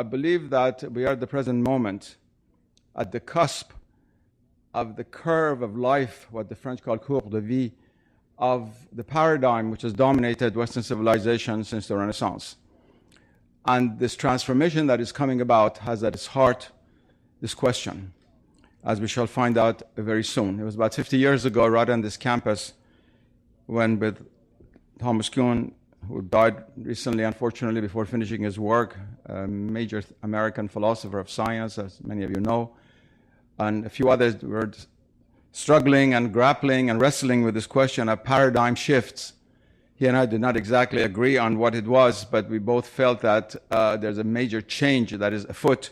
I believe that we are at the present moment at the cusp of the curve of life, what the French call courbe de vie, of the paradigm which has dominated Western civilization since the Renaissance. And this transformation that is coming about has at its heart this question, as we shall find out very soon. It was about 50 years ago, right on this campus, when with Thomas Kuhn, who died recently, unfortunately, before finishing his work, a major American philosopher of science, as many of you know, and a few others were struggling and grappling and wrestling with this question of paradigm shifts. He and I did not exactly agree on what it was, but we both felt that there's a major change that is afoot.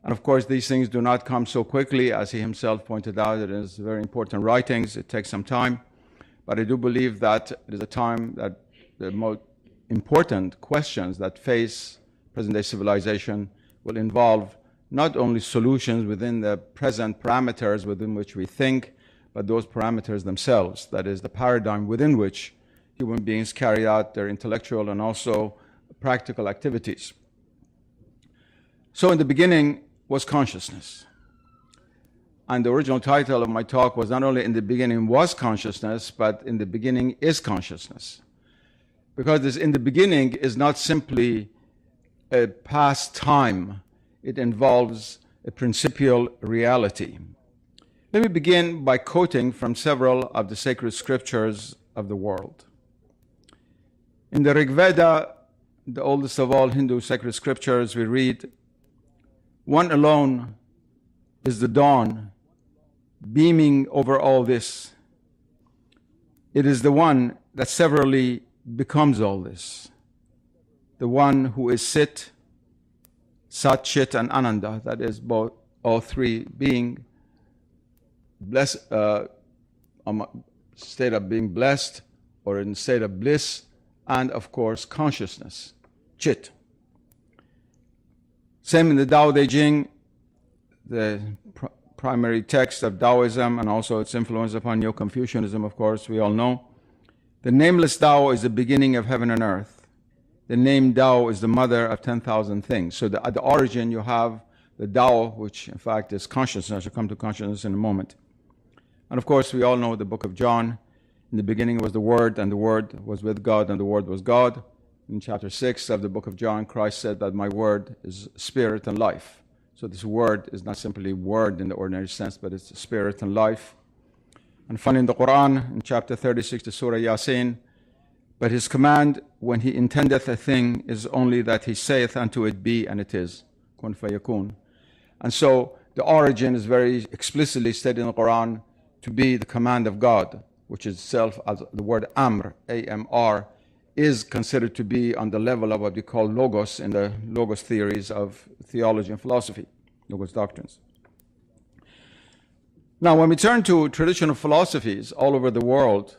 And of course, these things do not come so quickly, as he himself pointed out. It is very important writings. It takes some time. But I do believe that it is a time that the most important questions that face present-day civilization will involve not only solutions within the present parameters within which we think, but those parameters themselves. That is, the paradigm within which human beings carry out their intellectual and also practical activities. So in the beginning was consciousness. And the original title of my talk was not only in the beginning was consciousness, but in the beginning is consciousness. Because this in the beginning is not simply a past time. It involves a principial reality. Let me begin by quoting from several of the sacred scriptures of the world. In the Rig Veda, the oldest of all Hindu sacred scriptures, we read, "One alone is the dawn, beaming over all this. It is the one that severally becomes all this. The one who is Sit, Sat, Chit, and Ananda, that is both, all three being blessed, state of being blessed, or in state of bliss, and of course consciousness, Chit. Same in the Tao Te Ching, the primary text of Taoism, and also its influence upon Neo-Confucianism, of course, we all know. The nameless Tao is the beginning of heaven and earth. The name Tao is the mother of 10,000 things. So at the origin, you have the Tao, which in fact is consciousness. I'll come to consciousness in a moment. And of course, we all know the book of John. In the beginning was the Word, and the Word was with God, and the Word was God. In chapter 6 of the book of John, Christ said that my word is spirit and life. So this word is not simply word in the ordinary sense, but it's spirit and life. And finally in the Quran, in chapter 36 of Surah Yasin, but his command when he intendeth a thing is only that he saith unto it be, and it is. Kun fayakun. And so the origin is very explicitly stated in the Quran to be the command of God, which is itself, as the word Amr, A-M-R, is considered to be on the level of what we call logos in the logos theories of theology and philosophy, logos doctrines. Now, when we turn to traditional philosophies all over the world,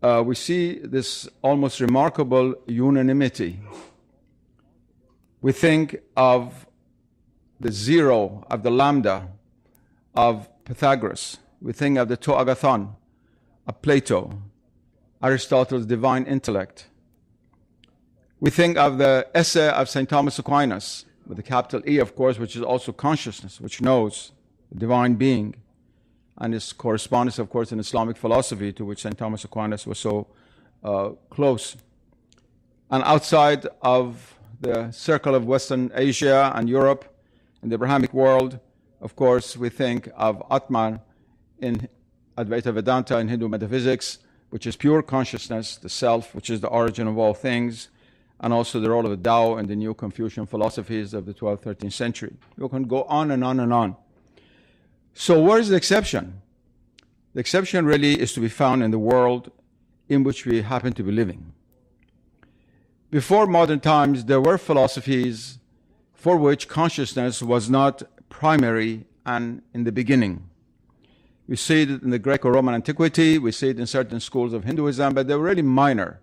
we see this almost remarkable unanimity. We think of the zero, of the lambda, of Pythagoras. We think of the to agathon, of Plato, Aristotle's divine intellect. We think of the essay of St. Thomas Aquinas, with the capital E, of course, which is also consciousness, which knows the divine being, and its correspondence, of course, in Islamic philosophy, to which St. Thomas Aquinas was so close. And outside of the circle of Western Asia and Europe and the Abrahamic world, of course, we think of Atman in Advaita Vedanta in Hindu metaphysics, which is pure consciousness, the self, which is the origin of all things, and also the role of the Tao in the Neo-Confucian philosophies of the 12th, 13th century. You can go on and on and on. So where is the exception? The exception really is to be found in the world in which we happen to be living. Before modern times, there were philosophies for which consciousness was not primary and in the beginning. We see it in the Greco-Roman antiquity, we see it in certain schools of Hinduism, but they were really minor.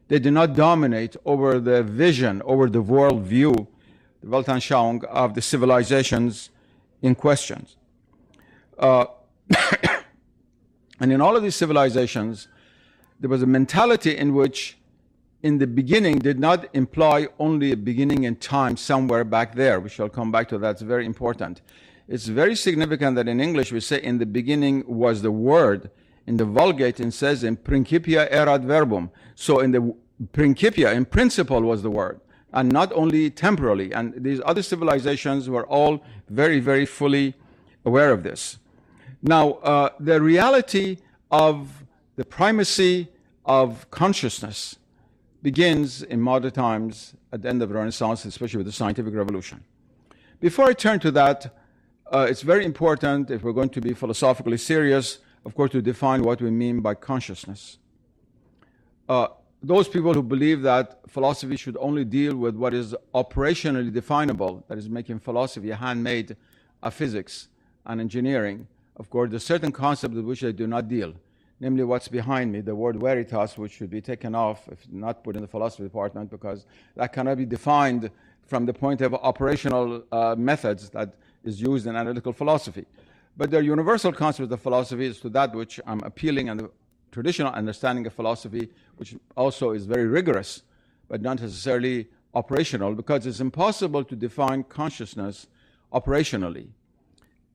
They did not dominate over the vision, over the world view, the Weltanschauung of the civilizations in question. And in all of these civilizations, there was a mentality in which in the beginning did not imply only a beginning in time somewhere back there. We shall come back to that. It's very important. It's very significant that in English we say in the beginning was the word. In the Vulgate it says in principia erat verbum. So in the principia, in principle, was the word, and not only temporally. And these other civilizations were all very, very fully aware of this. Now, the reality of the primacy of consciousness begins in modern times at the end of the Renaissance, especially with the scientific revolution. Before I turn to that, it's very important, if we're going to be philosophically serious, of course, to define what we mean by consciousness. Those people who believe that philosophy should only deal with what is operationally definable, that is making philosophy a handmaid of physics and engineering, of course, there's certain concepts with which they do not deal, namely what's behind me, the word veritas, which should be taken off, if not put in the philosophy department, because that cannot be defined from the point of operational methods that is used in analytical philosophy. But the universal concept of philosophy is to that which I'm appealing, and the traditional understanding of philosophy, which also is very rigorous, but not necessarily operational, because it's impossible to define consciousness operationally.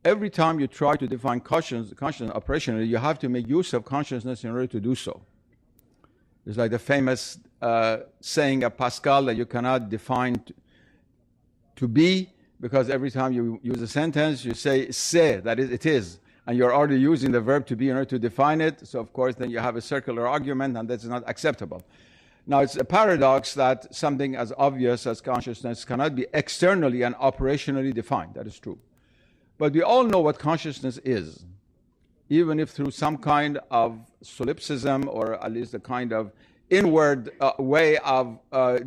Every time you try to define consciousness operationally, you have to make use of consciousness in order to do so. It's like the famous saying of Pascal that you cannot define to be, because every time you use a sentence, you say c'est, that is, it is. And you're already using the verb to be in order to define it. So, of course, then you have a circular argument, and that's not acceptable. Now, it's a paradox that something as obvious as consciousness cannot be externally and operationally defined. That is true. But we all know what consciousness is, even if through some kind of solipsism, or at least a kind of inward way of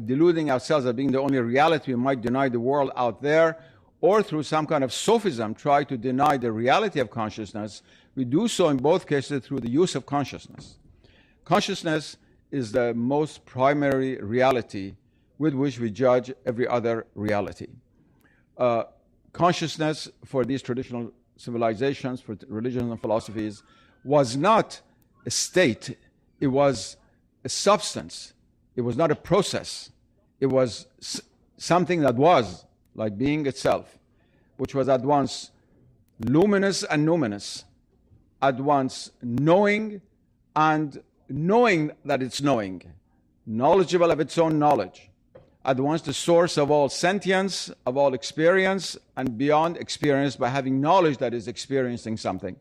deluding ourselves as being the only reality, we might deny the world out there, or through some kind of sophism try to deny the reality of consciousness. We do so in both cases through the use of consciousness. Consciousness is the most primary reality with which we judge every other reality. Consciousness for these traditional civilizations, for religions and philosophies, was not a state, it was a substance. It was not a process. It was something that was, like being itself, which was at once luminous and numinous, at once knowing and knowing that it's knowing, knowledgeable of its own knowledge, at once the source of all sentience, of all experience, and beyond experience by having knowledge that is experiencing something.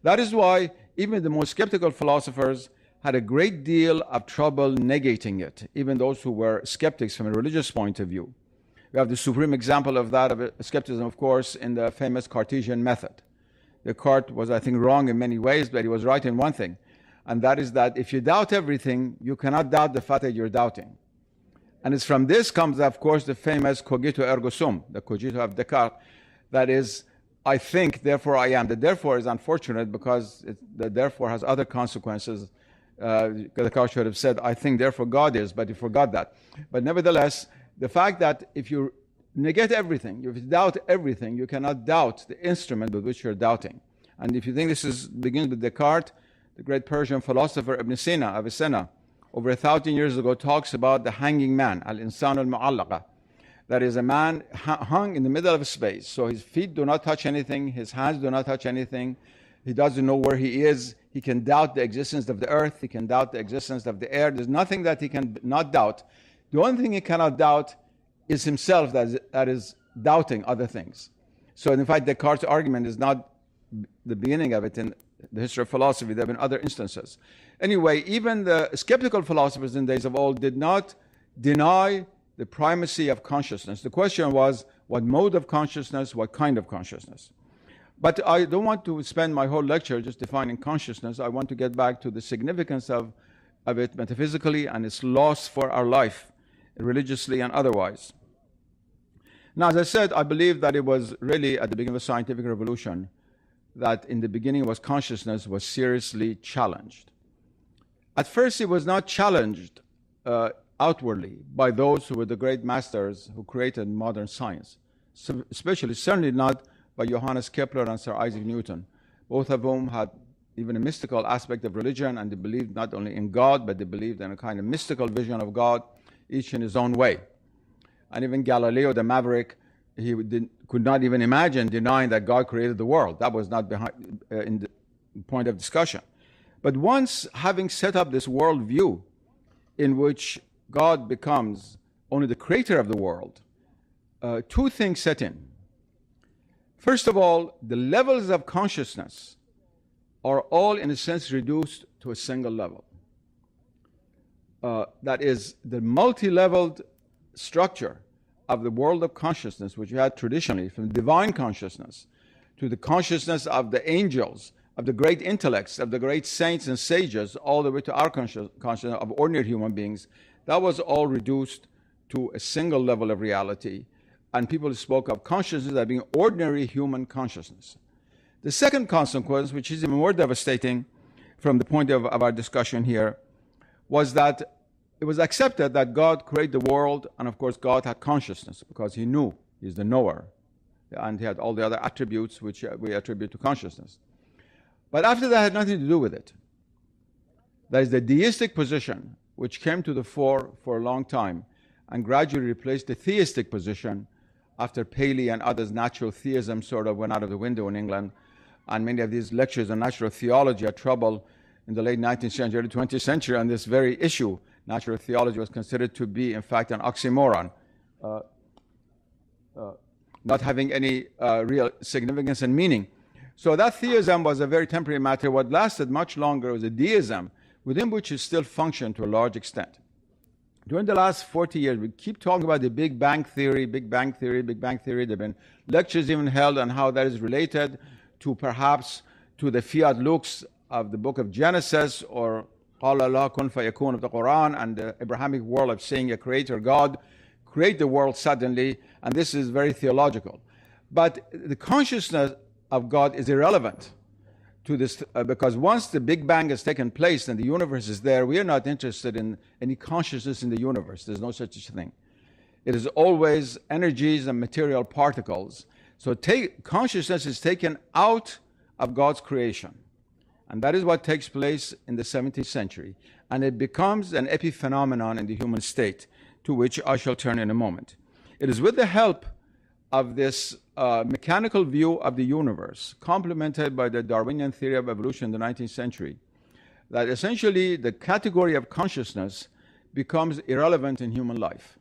That is why even the most skeptical philosophers had a great deal of trouble negating it, even those who were skeptics from a religious point of view. We have the supreme example of that, of skepticism, of course, in the famous Cartesian method. Descartes was, I think, wrong in many ways, but he was right in one thing, and that is that if you doubt everything, you cannot doubt the fact that you're doubting. And it's from this comes, of course, the famous cogito ergo sum, the cogito of Descartes, that is, I think, therefore I am. The therefore is unfortunate because the therefore has other consequences. Descartes should have said, I think, therefore God is, but he forgot that. But nevertheless, the fact that if you negate everything, if you doubt everything, you cannot doubt the instrument with which you're doubting. And if you think this begins with Descartes, the great Persian philosopher Ibn Sina, Avicenna, over 1,000 years ago, talks about the hanging man, al-insan al-mu'allaqa. That is a man hung in the middle of space. So his feet do not touch anything, his hands do not touch anything. He doesn't know where he is. He can doubt the existence of the earth. He can doubt the existence of the air. There's nothing that he can not doubt. The only thing he cannot doubt is himself, that is doubting other things. So in fact, Descartes' argument is not the beginning of it in the history of philosophy. There have been other instances. Anyway, even the skeptical philosophers in days of old did not deny the primacy of consciousness. The question was, what mode of consciousness, what kind of consciousness? But I don't want to spend my whole lecture just defining consciousness. I want to get back to the significance of it metaphysically and its loss for our life, religiously and otherwise. Now, as I said, I believe that it was really at the beginning of the scientific revolution that in the beginning consciousness was seriously challenged. At first, it was not challenged outwardly by those who were the great masters who created modern science, especially, certainly not by Johannes Kepler and Sir Isaac Newton, both of whom had even a mystical aspect of religion, and they believed not only in God, but they believed in a kind of mystical vision of God, each in his own way. And even Galileo the Maverick, could not even imagine denying that God created the world. That was not in the point of discussion. But once having set up this worldview in which God becomes only the creator of the world, two things set in. First of all, the levels of consciousness are all, in a sense, reduced to a single level. That is, the multi-leveled structure of the world of consciousness, which you had traditionally, from divine consciousness to the consciousness of the angels, of the great intellects, of the great saints and sages, all the way to our consciousness of ordinary human beings, that was all reduced to a single level of reality. And people spoke of consciousness as being ordinary human consciousness. The second consequence, which is even more devastating from the point of our discussion here, was that it was accepted that God created the world, and of course God had consciousness because he knew, he's the knower, and he had all the other attributes which we attribute to consciousness. But after that had nothing to do with it. That is the deistic position which came to the fore for a long time and gradually replaced the theistic position after Paley and others. Natural theism sort of went out of the window in England, and many of these lectures on natural theology had trouble in the late 19th century, early 20th century on this very issue. Natural theology was considered to be, in fact, an oxymoron, not having any real significance and meaning. So that theism was a very temporary matter. What lasted much longer was a deism, within which it still functioned to a large extent. During the last 40 years, we keep talking about the Big Bang Theory, Big Bang Theory, Big Bang Theory. There have been lectures even held on how that is related to perhaps to the fiat lux of the book of Genesis, or قَالَ اللَّهُ كُنْ فَيَكُونُ of the Quran, and the Abrahamic world of saying a creator God create the world suddenly, and this is very theological. But the consciousness of God is irrelevant to this, because once the Big Bang has taken place and the universe is there, we are not interested in any consciousness in the universe. There's no such thing. It is always energies and material particles. So consciousness is taken out of God's creation. And that is what takes place in the 17th century. And it becomes an epiphenomenon in the human state, to which I shall turn in a moment. It is with the help of this mechanical view of the universe, complemented by the Darwinian theory of evolution in the 19th century, that essentially the category of consciousness becomes irrelevant in human life.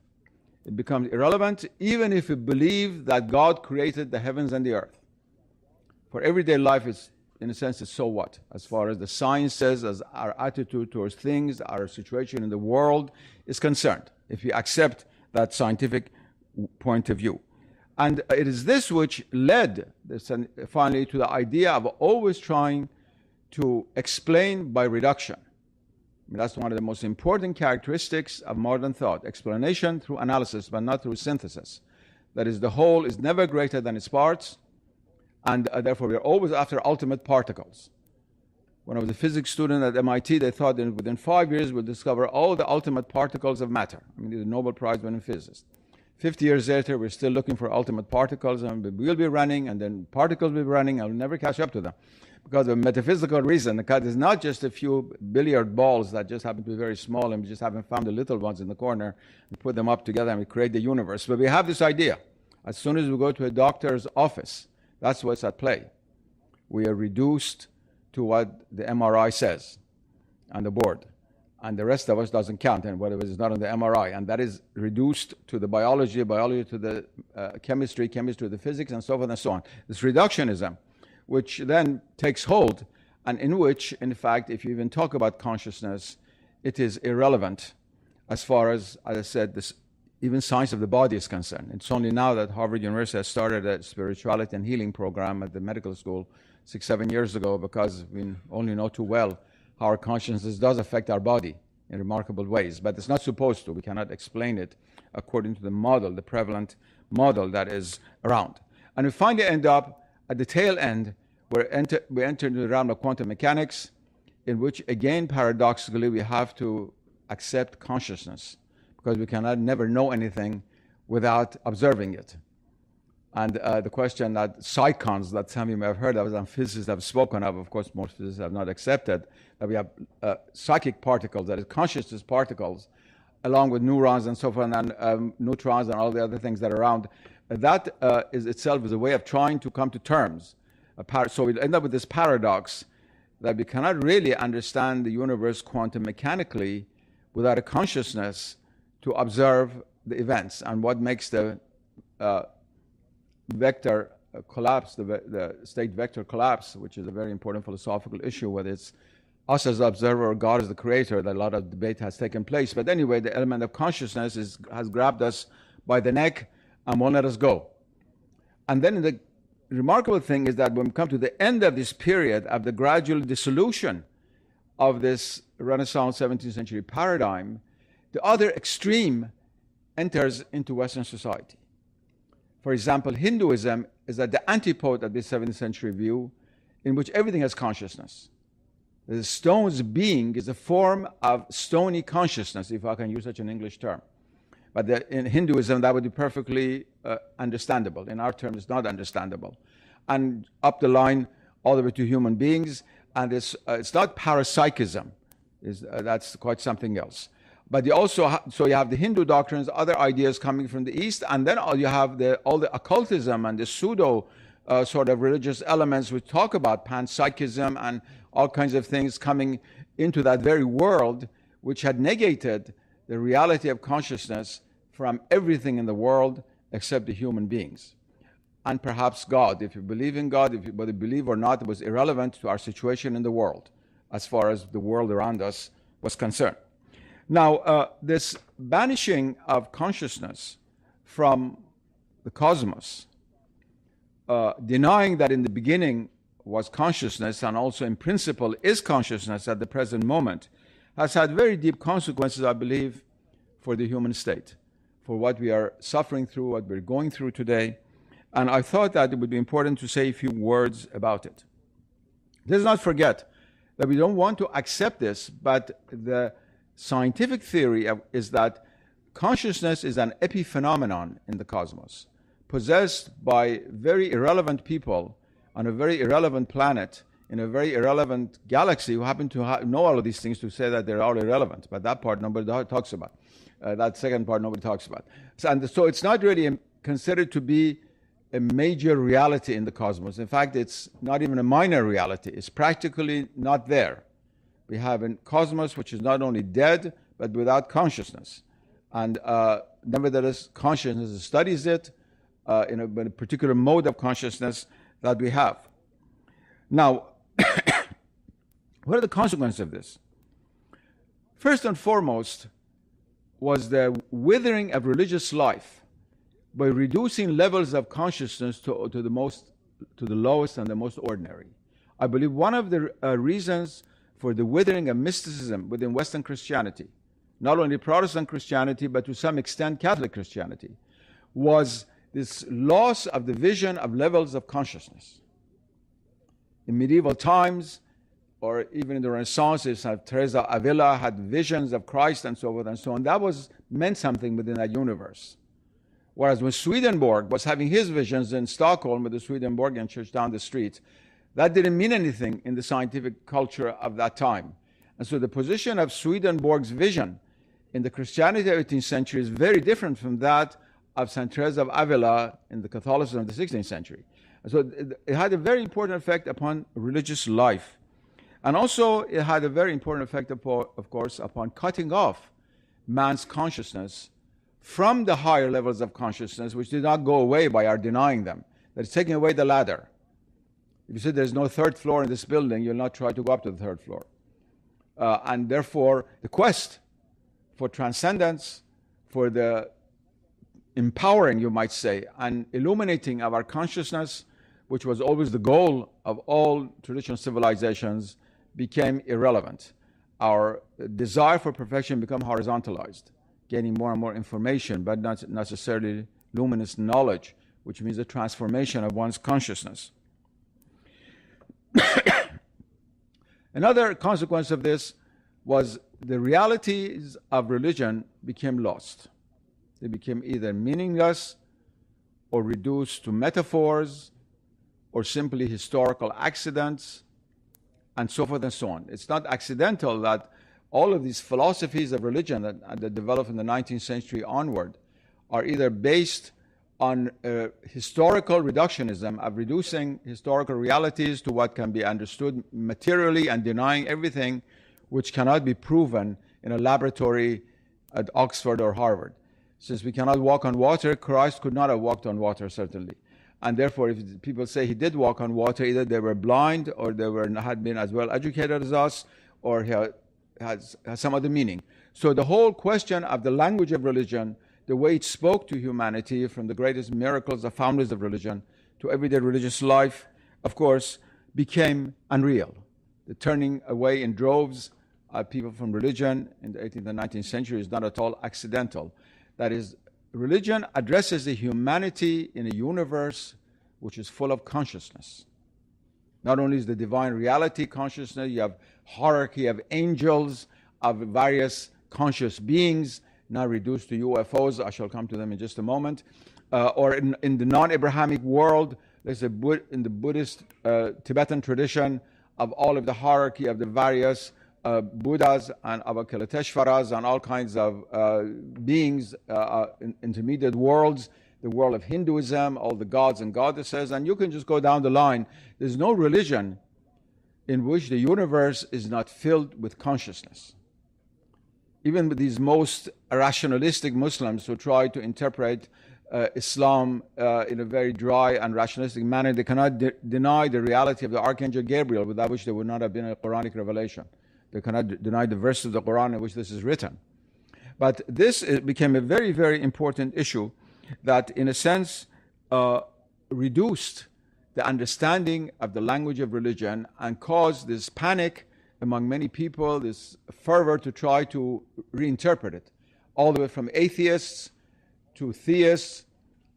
It becomes irrelevant even if we believe that God created the heavens and the earth. For everyday life, in a sense, it's so what? As far as the sciences, as our attitude towards things, our situation in the world is concerned, if we accept that scientific point of view. And it is this which led finally to the idea of always trying to explain by reduction. I mean, that's one of the most important characteristics of modern thought: explanation through analysis, but not through synthesis. That is, the whole is never greater than its parts, and therefore we are always after ultimate particles. When I was a physics student at MIT, they thought that within 5 years we'll discover all the ultimate particles of matter. I mean, the Nobel Prize winning physicist. 50 years later, we're still looking for ultimate particles, and we'll be running, and then particles will be running, and we'll never catch up to them. Because of a metaphysical reason, because it's not just a few billiard balls that just happen to be very small, and we just haven't found the little ones in the corner and put them up together and we create the universe. But we have this idea. As soon as we go to a doctor's office, that's what's at play. We are reduced to what the MRI says on the board. And the rest of us doesn't count, and whatever is not on the MRI. And that is reduced to the biology to the chemistry to the physics, and so forth and so on. This reductionism, which then takes hold, and in which, in fact, if you even talk about consciousness, it is irrelevant as far as I said, even science of the body is concerned. It's only now that Harvard University has started a spirituality and healing program at the medical school 6-7 years ago, because we only know too well how our consciousness does affect our body in remarkable ways. But it's not supposed to. We cannot explain it according to the model, the prevalent model that is around. And we finally end up at the tail end, where we enter into the realm of quantum mechanics, in which, again, paradoxically, we have to accept consciousness, because we cannot never know anything without observing it. And the question that psychons, that some of you may have heard of, and physicists have spoken of course, most physicists have not accepted, that we have psychic particles, that is consciousness particles, along with neurons and so forth, and neutrons and all the other things that are around. That is itself is a way of trying to come to terms. So we end up with this paradox that we cannot really understand the universe quantum mechanically without a consciousness to observe the events and what makes the vector collapse, the state vector collapse, which is a very important philosophical issue, whether it's us as the observer or God as the creator. That a lot of debate has taken place. But anyway, the element of consciousness has grabbed us by the neck and won't let us go. And then the remarkable thing is that when we come to the end of this period of the gradual dissolution of this Renaissance 17th century paradigm, the other extreme enters into Western society. For example, Hinduism is at the antipode of this 17th century view, in which everything has consciousness. The stone's being is a form of stony consciousness, if I can use such an English term. But in Hinduism, that would be perfectly understandable. In our terms, it's not understandable. And up the line, all the way to human beings, and it's not parapsychism. That's quite something else. But you also so you have the Hindu doctrines, other ideas coming from the East, and then you have all the occultism and the pseudo sort of religious elements which talk about panpsychism and all kinds of things coming into that very world, which had negated the reality of consciousness from everything in the world except the human beings. And perhaps God. If you believe in God, whether you believe or not, it was irrelevant to our situation in the world as far as the world around us was concerned. Now, this banishing of consciousness from the cosmos, denying that in the beginning was consciousness and also in principle is consciousness at the present moment, has had very deep consequences, I believe, for the human state, for what we are suffering through, what we're going through today. And I thought that it would be important to say a few words about it. Let's not forget that we don't want to accept this, but the scientific theory is that consciousness is an epiphenomenon in the cosmos, possessed by very irrelevant people on a very irrelevant planet in a very irrelevant galaxy who happen to know all of these things to say that they're all irrelevant. But that part nobody talks about. That second part nobody talks about. So it's not really considered to be a major reality in the cosmos. In fact, it's not even a minor reality. It's practically not there. We have a cosmos which is not only dead, but without consciousness. And nevertheless, consciousness studies it in a particular mode of consciousness that we have. Now, what are the consequences of this? First and foremost was the withering of religious life by reducing levels of consciousness to the lowest and the most ordinary. I believe one of the reasons for the withering of mysticism within Western Christianity, not only Protestant Christianity, but to some extent Catholic Christianity, was this loss of the vision of levels of consciousness. In medieval times, or even in the Renaissance, Teresa Avila had visions of Christ and so forth and so on. That meant something within that universe. Whereas when Swedenborg was having his visions in Stockholm with the Swedenborgian church down the street, that didn't mean anything in the scientific culture of that time. And so the position of Swedenborg's vision in the Christianity of the 18th century is very different from that of St. Teresa of Avila in the Catholicism of the 16th century. And so it had a very important effect upon religious life. And also it had a very important effect, of course, upon cutting off man's consciousness from the higher levels of consciousness, which did not go away by our denying them. That is taking away the ladder. If you say there's no third floor in this building, you'll not try to go up to the third floor. And therefore, the quest for transcendence, for the empowering, you might say, and illuminating of our consciousness, which was always the goal of all traditional civilizations, became irrelevant. Our desire for perfection became horizontalized, gaining more and more information, but not necessarily luminous knowledge, which means a transformation of one's consciousness. Another consequence of this was the realities of religion became lost. They became either meaningless or reduced to metaphors or simply historical accidents, and so forth and so on. It's not accidental that all of these philosophies of religion that developed in the 19th century onward are either based on historical reductionism of reducing historical realities to what can be understood materially and denying everything which cannot be proven in a laboratory at Oxford or Harvard. Since we cannot walk on water, Christ could not have walked on water, certainly. And therefore, if people say he did walk on water, either they were blind or they had been as well educated as us, or he has some other meaning. So the whole question of the language of religion, the way it spoke to humanity, from the greatest miracles, the founders of religion, to everyday religious life, of course, became unreal. The turning away in droves of people from religion in the 18th and 19th century is not at all accidental. That is, religion addresses the humanity in a universe which is full of consciousness. Not only is the divine reality consciousness, you have hierarchy of angels, of various conscious beings, now reduced to UFOs. I shall come to them in just a moment. Or in the non-Abrahamic world, there's in the Buddhist Tibetan tradition of all of the hierarchy of the various Buddhas and Avalokiteshvaras and all kinds of beings, intermediate worlds, the world of Hinduism, all the gods and goddesses, and you can just go down the line. There's no religion in which the universe is not filled with consciousness. Even with these most rationalistic Muslims who try to interpret Islam in a very dry and rationalistic manner, they cannot deny the reality of the Archangel Gabriel, without which there would not have been a Quranic revelation. They cannot deny the verse of the Quran in which this is written. But this became a very, very important issue that, in a sense, reduced the understanding of the language of religion and caused this panic among many people, this fervor to try to reinterpret it, all the way from atheists to theists,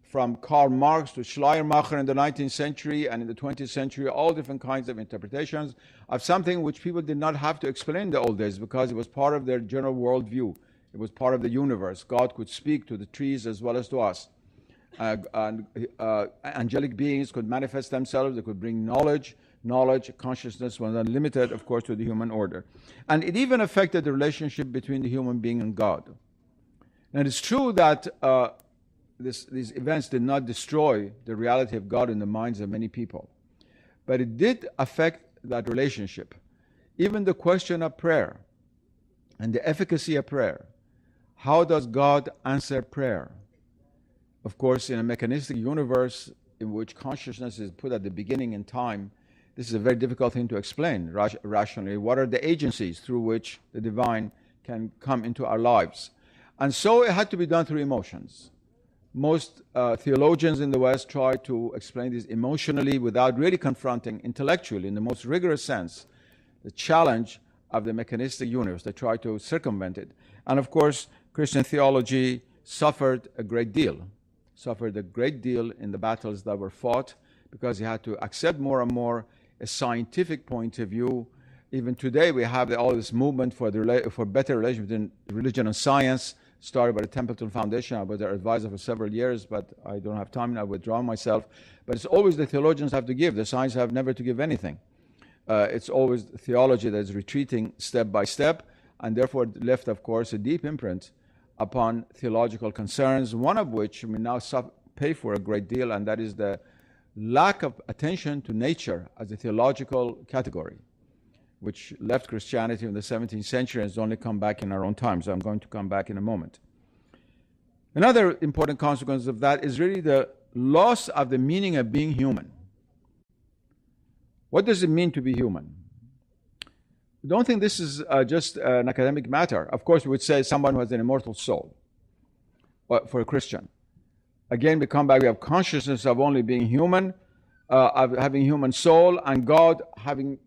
from Karl Marx to Schleiermacher in the 19th century and in the 20th century, all different kinds of interpretations of something which people did not have to explain in the old days because it was part of their general worldview. It was part of the universe. God could speak to the trees as well as to us. Angelic beings could manifest themselves. They could bring knowledge. Consciousness was unlimited, of course, to the human order. And it even affected the relationship between the human being and God. And it's true that these events did not destroy the reality of God in the minds of many people. But it did affect that relationship. Even the question of prayer and the efficacy of prayer. How does God answer prayer? Of course, in a mechanistic universe in which consciousness is put at the beginning in time, this is a very difficult thing to explain rationally. What are the agencies through which the divine can come into our lives? And so it had to be done through emotions. Most theologians in the West try to explain this emotionally without really confronting intellectually, in the most rigorous sense, the challenge of the mechanistic universe. They try to circumvent it. And of course, Christian theology suffered a great deal in the battles that were fought, because you had to accept more and more a scientific point of view. Even today, we have all this movement for better relation between religion and science, started by the Templeton Foundation. I was their advisor for several years, but I don't have time. I withdraw myself. But it's always the theologians have to give. The science have never to give anything. It's always theology that is retreating step by step, and therefore left, of course, a deep imprint upon theological concerns, one of which we now pay for a great deal, and that is the lack of attention to nature as a theological category, which left Christianity in the 17th century and has only come back in our own times. I'm going to come back in a moment. Another important consequence of that is really the loss of the meaning of being human. What does it mean to be human? I don't think this is just an academic matter. Of course, we would say someone who has an immortal soul, for a Christian. Again, we come back, we have consciousness of only being human, of having human soul, and God having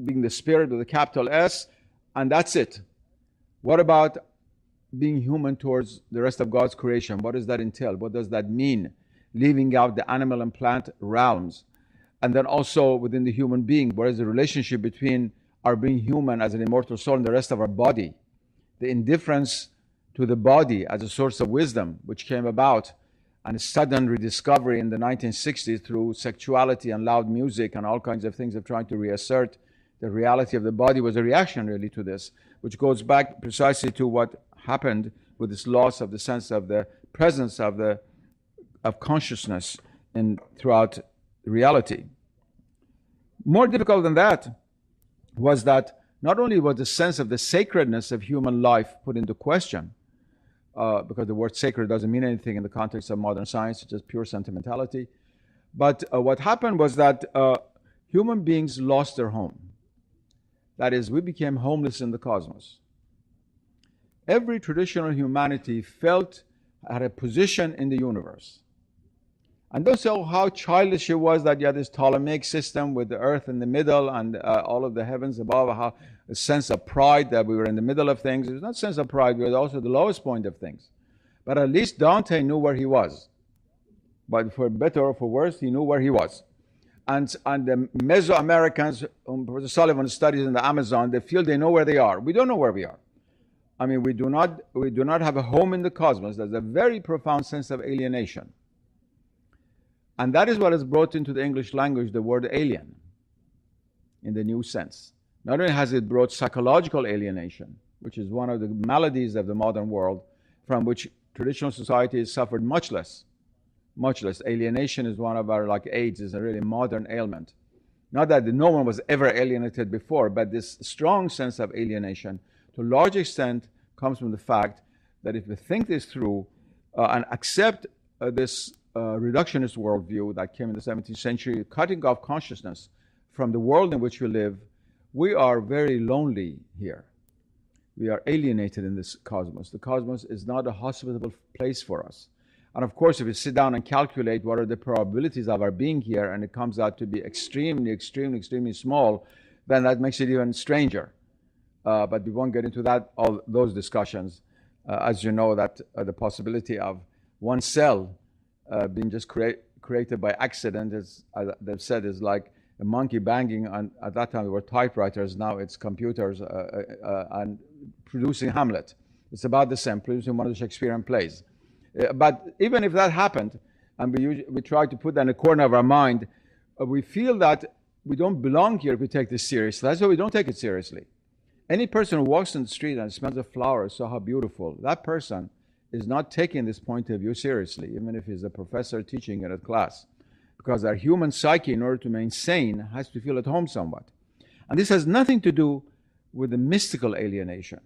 being the spirit with a capital S, and that's it. What about being human towards the rest of God's creation? What does that entail? What does that mean? Leaving out the animal and plant realms. And then also within the human being, what is the relationship between our being human as an immortal soul and the rest of our body? The indifference to the body as a source of wisdom, which came about and a sudden rediscovery in the 1960s through sexuality and loud music and all kinds of things of trying to reassert the reality of the body was a reaction really to this, which goes back precisely to what happened with this loss of the sense of the presence of consciousness throughout reality. More difficult than that was that not only was the sense of the sacredness of human life put into question, because the word sacred doesn't mean anything in the context of modern science, it's just pure sentimentality. But what happened was that human beings lost their home. That is, we became homeless in the cosmos. Every traditional humanity felt had a position in the universe. And don't say, oh, how childish it was that you had this Ptolemaic system with the earth in the middle and all of the heavens above, how a sense of pride that we were in the middle of things. It was not a sense of pride, we were also the lowest point of things. But at least Dante knew where he was. But for better or for worse, he knew where he was. And the Mesoamericans, Professor Sullivan studies in the Amazon, they feel they know where they are. We don't know where we are. I mean, we do not have a home in the cosmos. There's a very profound sense of alienation. And that is what has brought into the English language the word alien in the new sense. Not only has it brought psychological alienation, which is one of the maladies of the modern world, from which traditional society has suffered much less. Much less. Alienation is one of our, like AIDS, is a really modern ailment. Not that no one was ever alienated before, but this strong sense of alienation, to a large extent, comes from the fact that if we think this through and accept this reductionist worldview that came in the 17th century, cutting off consciousness from the world in which we live, we are very lonely here. We are alienated in this cosmos. The cosmos is not a hospitable place for us. And of course, if you sit down and calculate what are the probabilities of our being here, and it comes out to be extremely, extremely, extremely small, then that makes it even stranger. But we won't get into all those discussions. As you know, that the possibility of one cell being just created by accident, as they've said, is like a monkey banging on, at that time there were typewriters, now it's computers, and producing Hamlet. It's about the same, producing one of the Shakespearean plays. But even if that happened, and we try to put that in a corner of our mind, we feel that we don't belong here if we take this seriously. That's why we don't take it seriously. Any person who walks in the street and smells a flower, so how beautiful, that person is not taking this point of view seriously, even if he's a professor teaching it at class. Because our human psyche, in order to remain sane, has to feel at home somewhat. And this has nothing to do with the mystical alienation,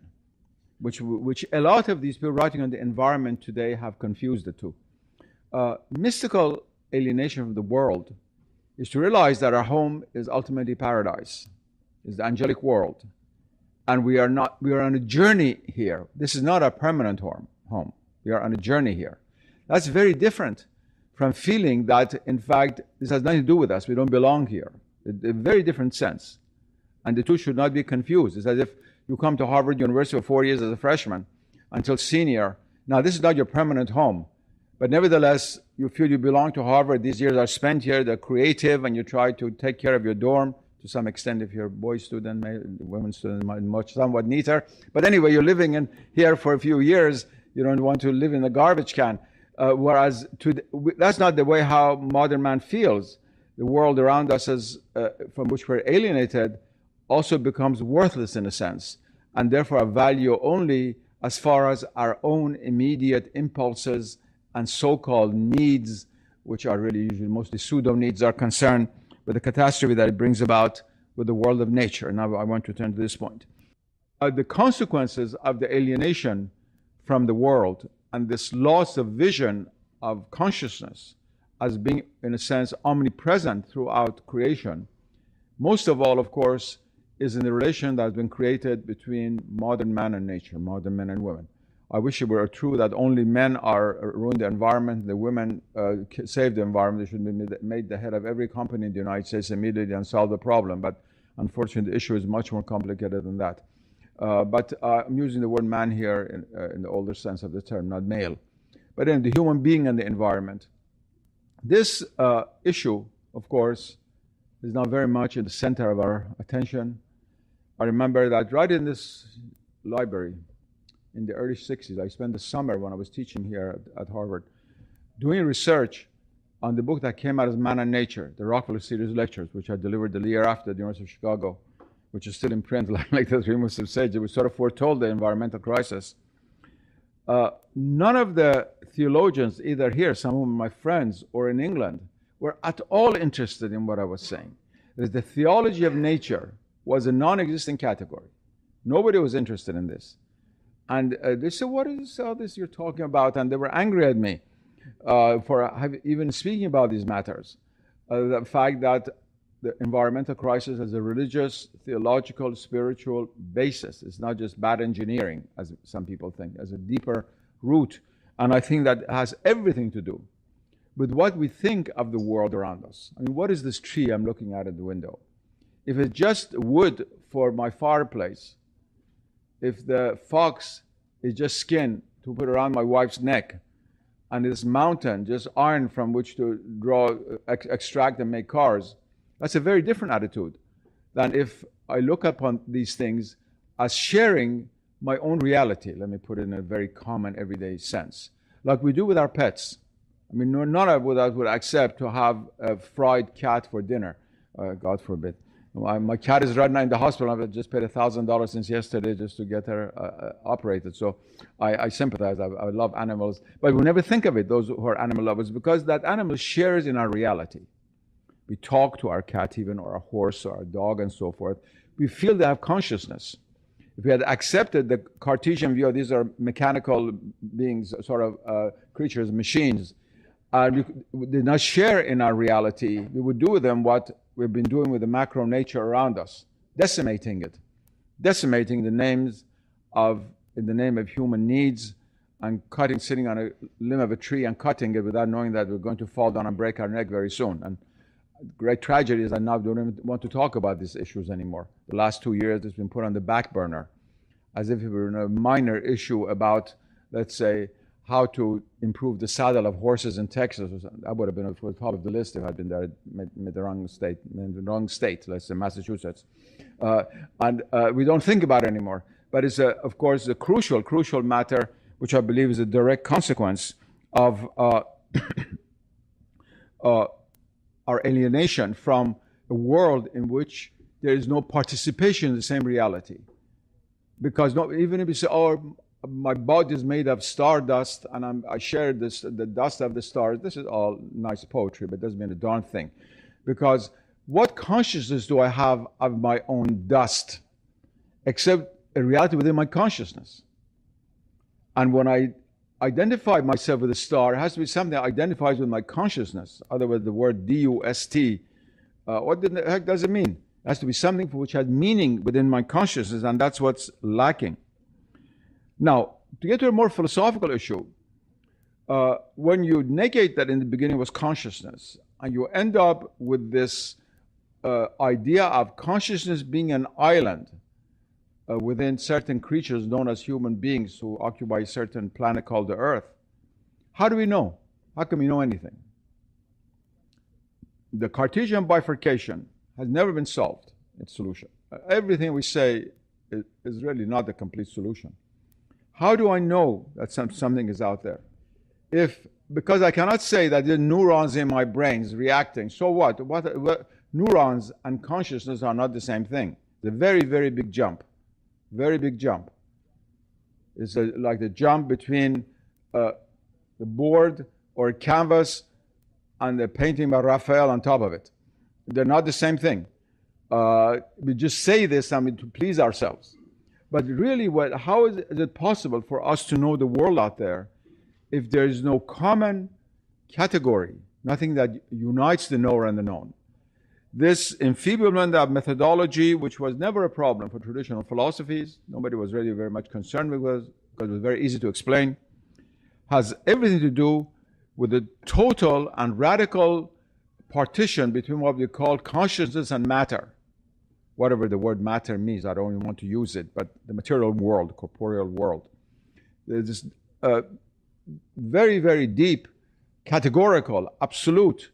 which a lot of these people writing on the environment today have confused the two. Mystical alienation from the world is to realize that our home is ultimately paradise, is the angelic world. And we are on a journey here. This is not a permanent home. We are on a journey here. That's very different from feeling that, in fact, this has nothing to do with us. We don't belong here. A very different sense. And the two should not be confused. It's as if you come to Harvard University for 4 years as a freshman until senior. Now, this is not your permanent home. But nevertheless, you feel you belong to Harvard. These years are spent here. They're creative, and you try to take care of your dorm to some extent. If you're a boy student, women student, somewhat neater. But anyway, you're living in here for a few years. You don't want to live in a garbage can. Whereas that's not the way how modern man feels. The world around us, from which we're alienated, also becomes worthless in a sense, and therefore of value only as far as our own immediate impulses and so-called needs, which are really usually mostly pseudo-needs, are concerned with the catastrophe that it brings about with the world of nature. Now I want to turn to this point. The consequences of the alienation from the world and this loss of vision of consciousness as being, in a sense, omnipresent throughout creation, most of all, of course, is in the relation that has been created between modern man and nature, modern men and women. I wish it were true that only men ruin the environment, the women save the environment. They should be made the head of every company in the United States immediately and solve the problem. But unfortunately, the issue is much more complicated than that. But I'm using the word man here in the older sense of the term, not male. But in the human being and the environment. This issue, of course, is now very much in the center of our attention. I remember that right in this library in the early 60s, I spent the summer when I was teaching here at Harvard. doing research on the book that came out as Man and Nature, the Rockefeller Series Lectures, which I delivered the year after at the University of Chicago, which is still in print, like the three Muslim sages, which sort of foretold the environmental crisis. None of the theologians, either here, some of my friends, or in England, were at all interested in what I was saying. The theology of nature was a non-existent category. Nobody was interested in this. And they said, what is all this you're talking about? And they were angry at me for even speaking about these matters. The fact that the environmental crisis has a religious, theological, spiritual basis. It's not just bad engineering, as some people think, as a deeper root. And I think that has everything to do with what we think of the world around us. I mean, what is this tree I'm looking at the window? If it's just wood for my fireplace, if the fox is just skin to put around my wife's neck, and this mountain just iron from which to draw, extract and make cars, that's a very different attitude than if I look upon these things as sharing my own reality. Let me put it in a very common, everyday sense. Like we do with our pets. I mean, none of us would accept to have a fried cat for dinner, God forbid. My cat is right now in the hospital. I've just paid $1,000 since yesterday just to get her operated. So I sympathize. I love animals. But we never think of it, those who are animal lovers, because that animal shares in our reality. We talk to our cat even, or a horse, or a dog, and so forth. We feel they have consciousness. If we had accepted the Cartesian view, these are mechanical beings, sort of creatures, machines, we did not share in our reality, we would do with them what we've been doing with the macro nature around us, decimating it, decimating the names of, in the name of human needs, and cutting, sitting on a limb of a tree and cutting it without knowing that we're going to fall down and break our neck very soon. And great tragedy is I now don't even want to talk about these issues anymore. The last 2 years it's been put on the back burner, as if it were a minor issue about, let's say, how to improve the saddle of horses in Texas. That would have been at the top of the list if I'd been there, made the wrong state, let's say Massachusetts. And we don't think about it anymore. But it's, of course, a crucial matter, which I believe is a direct consequence of our alienation from a world in which there is no participation in the same reality. Because even if you say, oh, my body is made of stardust and I share this, the dust of the stars, this is all nice poetry, but it doesn't mean a darn thing. Because what consciousness do I have of my own dust, except a reality within my consciousness? And when I identify myself with a star, it has to be something that identifies with my consciousness. Otherwise, the word D-U-S-T, what the heck does it mean? It has to be something which has meaning within my consciousness, and that's what's lacking. Now, to get to a more philosophical issue, when you negate that in the beginning was consciousness, and you end up with this idea of consciousness being an island within certain creatures known as human beings who occupy a certain planet called the Earth, how do we know? How can we know anything? The Cartesian bifurcation has never been solved, its solution. Everything we say is really not the complete solution. How do I know that something is out there? Because I cannot say that the neurons in my brains reacting, so what? Neurons and consciousness are not the same thing. The very, very big jump. Very big jump. It's like the jump between the board or canvas and the painting by Raphael on top of it. They're not the same thing. We just say this, I mean, to please ourselves. But really, how is it possible for us to know the world out there if there is no common category, nothing that unites the knower and the known? This enfeeblement of methodology, which was never a problem for traditional philosophies, nobody was really very much concerned with it because it was very easy to explain, has everything to do with the total and radical partition between what we call consciousness and matter. Whatever the word matter means, I don't even want to use it, but the material world, corporeal world. There's this very, very deep, categorical, absolute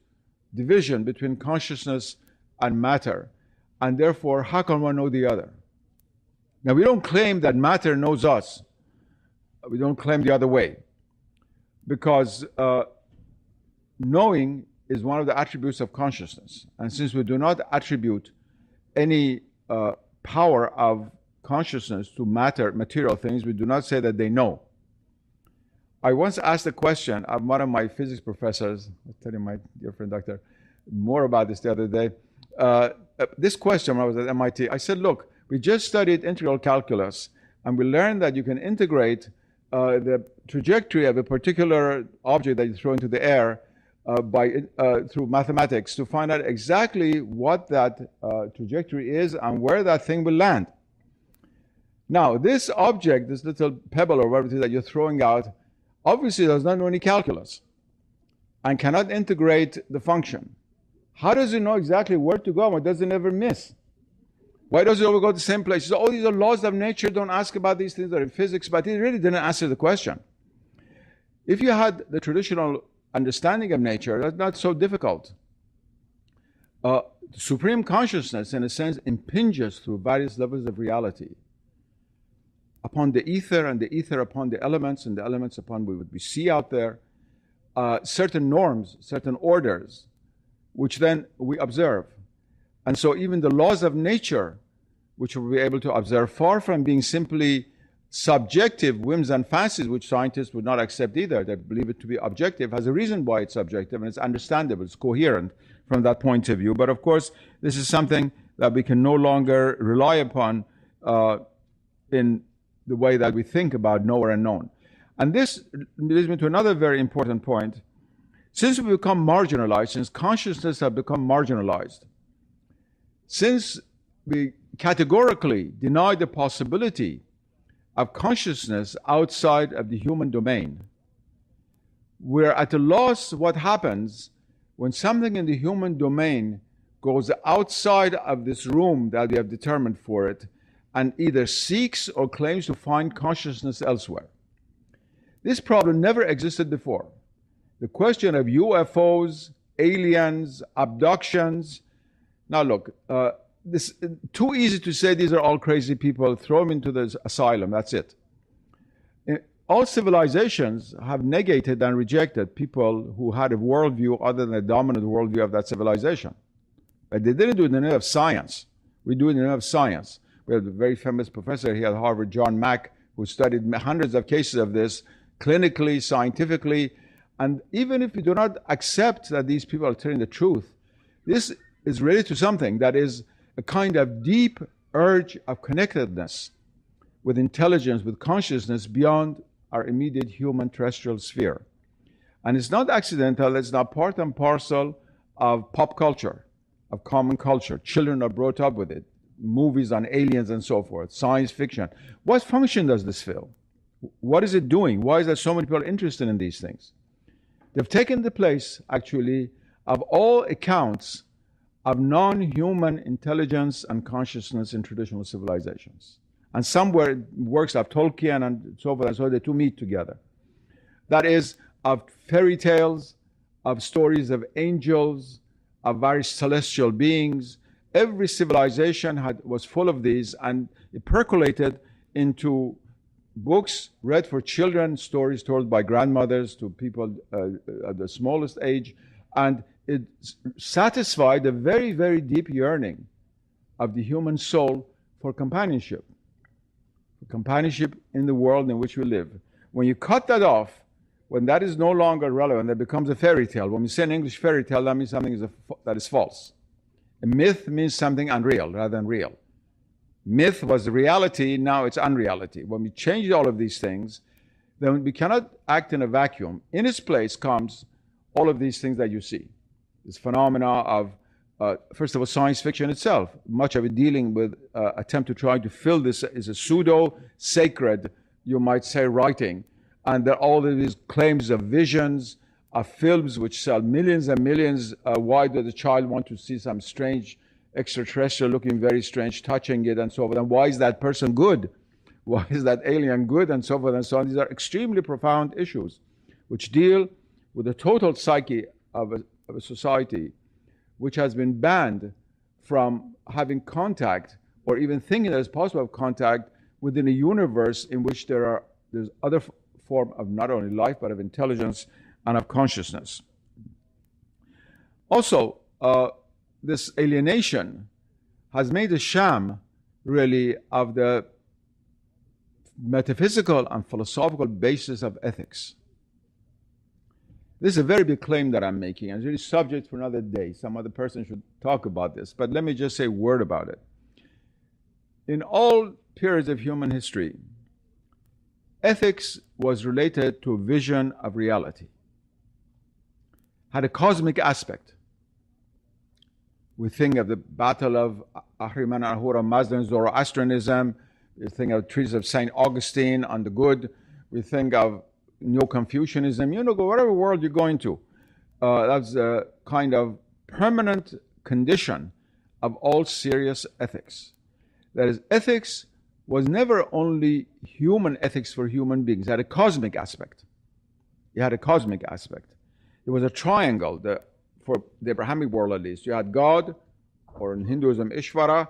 division between consciousness and matter, and therefore, how can one know the other? Now, we don't claim that matter knows us. We don't claim the other way, because knowing is one of the attributes of consciousness. And since we do not attribute any power of consciousness to matter, material things, we do not say that they know. I once asked a question of one of my physics professors. I was telling my dear friend Dr. more about this the other day. This question, when I was at MIT, I said, look, we just studied integral calculus, and we learned that you can integrate the trajectory of a particular object that you throw into the air through mathematics to find out exactly what that trajectory is and where that thing will land. Now, this object, this little pebble or whatever it is that you're throwing out, obviously does not know any calculus and cannot integrate the function. How does it know exactly where to go? Why does it never miss? Why does it always go to the same place? So, oh, these are laws of nature. Don't ask about these things. They're in physics. But it really didn't answer the question. If you had the traditional understanding of nature, that's not so difficult. Supreme consciousness, in a sense, impinges through various levels of reality upon the ether, and the ether upon the elements, and the elements upon what we see out there, certain norms, certain orders, which then we observe. And so even the laws of nature, which we'll be able to observe, far from being simply subjective whims and fancies, which scientists would not accept either, they believe it to be objective, has a reason why it's subjective, and it's understandable, it's coherent from that point of view. But of course, this is something that we can no longer rely upon in the way that we think about knower and known. And this leads me to another very important point. Since we become marginalized, since consciousness has become marginalized, since we categorically deny the possibility of consciousness outside of the human domain, we're at a loss what happens when something in the human domain goes outside of this room that we have determined for it and either seeks or claims to find consciousness elsewhere. This problem never existed before. The question of UFOs, aliens, abductions. Now look, this too easy to say these are all crazy people, throw them into the asylum, that's it. All civilizations have negated and rejected people who had a worldview other than the dominant worldview of that civilization. But they didn't do it in the name of science. We do it in the name of science. We have a very famous professor here at Harvard, John Mack, who studied hundreds of cases of this clinically, scientifically. And even if we do not accept that these people are telling the truth, this is related to something that is a kind of deep urge of connectedness with intelligence, with consciousness beyond our immediate human terrestrial sphere. And it's not accidental, it's not part and parcel of pop culture, of common culture. Children are brought up with it. Movies on aliens and so forth, science fiction. What function does this fill? What is it doing? Why is there so many people interested in these things? They've taken the place, actually, of all accounts of non-human intelligence and consciousness in traditional civilizations. And somewhere works of Tolkien and so forth, and so the two meet together. That is, of fairy tales, of stories of angels, of various celestial beings. Every civilization was full of these, and it percolated into books read for children, stories told by grandmothers to people at the smallest age, and it satisfied the very, very deep yearning of the human soul for companionship in the world in which we live. When you cut that off, when that is no longer relevant, that becomes a fairy tale. When we say in English fairy tale, that means something that is false. A myth means something unreal rather than real. Myth was reality, now it's unreality. When we change all of these things, then we cannot act in a vacuum. In its place comes all of these things that you see. This phenomena of, first of all, science fiction itself, much of it dealing with attempt to try to fill this is a pseudo-sacred, you might say, writing. And there are all of these claims of visions, of films which sell millions and millions. Why does the child want to see some strange extraterrestrial looking very strange, touching it and so forth? And why is that person good? Why is that alien good? And so forth and so on. These are extremely profound issues which deal with the total psyche of a society which has been banned from having contact or even thinking that it's possible to have contact within a universe in which there's other form of not only life but of intelligence and of consciousness. Also, this alienation has made a sham, really, of the metaphysical and philosophical basis of ethics. This is a very big claim that I'm making, and it's really subject for another day. Some other person should talk about this, but let me just say a word about it. In all periods of human history, ethics was related to a vision of reality, had a cosmic aspect. We think of the battle of Ahriman and Ahura Mazda and Zoroastrianism. We think of treatise of St. Augustine on the good. We think of Neo-Confucianism. You know, whatever world you're going to, that's a kind of permanent condition of all serious ethics. That is, ethics was never only human ethics for human beings. It had a cosmic aspect. It had a cosmic aspect. It was a triangle, for the Abrahamic world at least. You had God, or in Hinduism, Ishvara.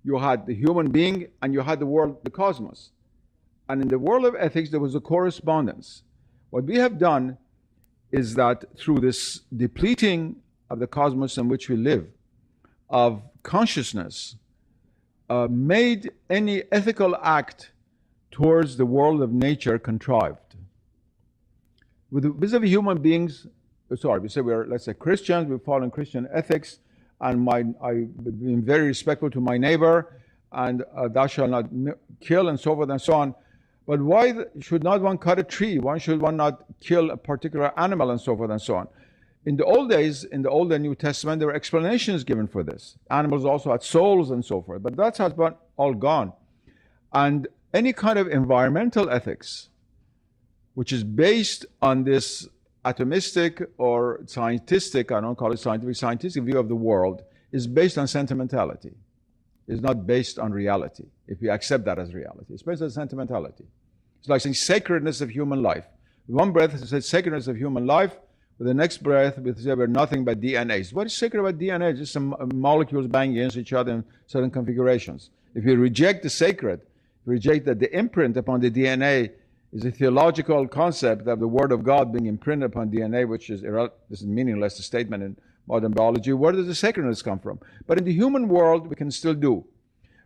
You had the human being, and you had the world, the cosmos. And in the world of ethics, there was a correspondence. What we have done is that through this depleting of the cosmos in which we live, of consciousness, made any ethical act towards the world of nature contrived. Vis-a-vis human beings, we say we're, let's say, Christians, we follow Christian ethics, and I've been very respectful to my neighbor, and thou shalt not kill, and so forth and so on. But why should not one cut a tree? Why should one not kill a particular animal, and so forth and so on? In the old days, in the Old and New Testament, there were explanations given for this. Animals also had souls and so forth, but that's all gone. And any kind of environmental ethics, which is based on this atomistic or scientific, I don't call it scientific view of the world, is based on sentimentality. It's not based on reality, if we accept that as reality. It's based on sentimentality. It's like saying sacredness of human life. With one breath, it says sacredness of human life. With the next breath, we say we're nothing but DNA. What is sacred about DNA? Just some molecules banging against each other in certain configurations. If you reject the sacred, you reject that the imprint upon the DNA is a theological concept of the Word of God being imprinted upon DNA, which is this is meaningless, a statement in modern biology. Where does the sacredness come from? But in the human world, we can still do.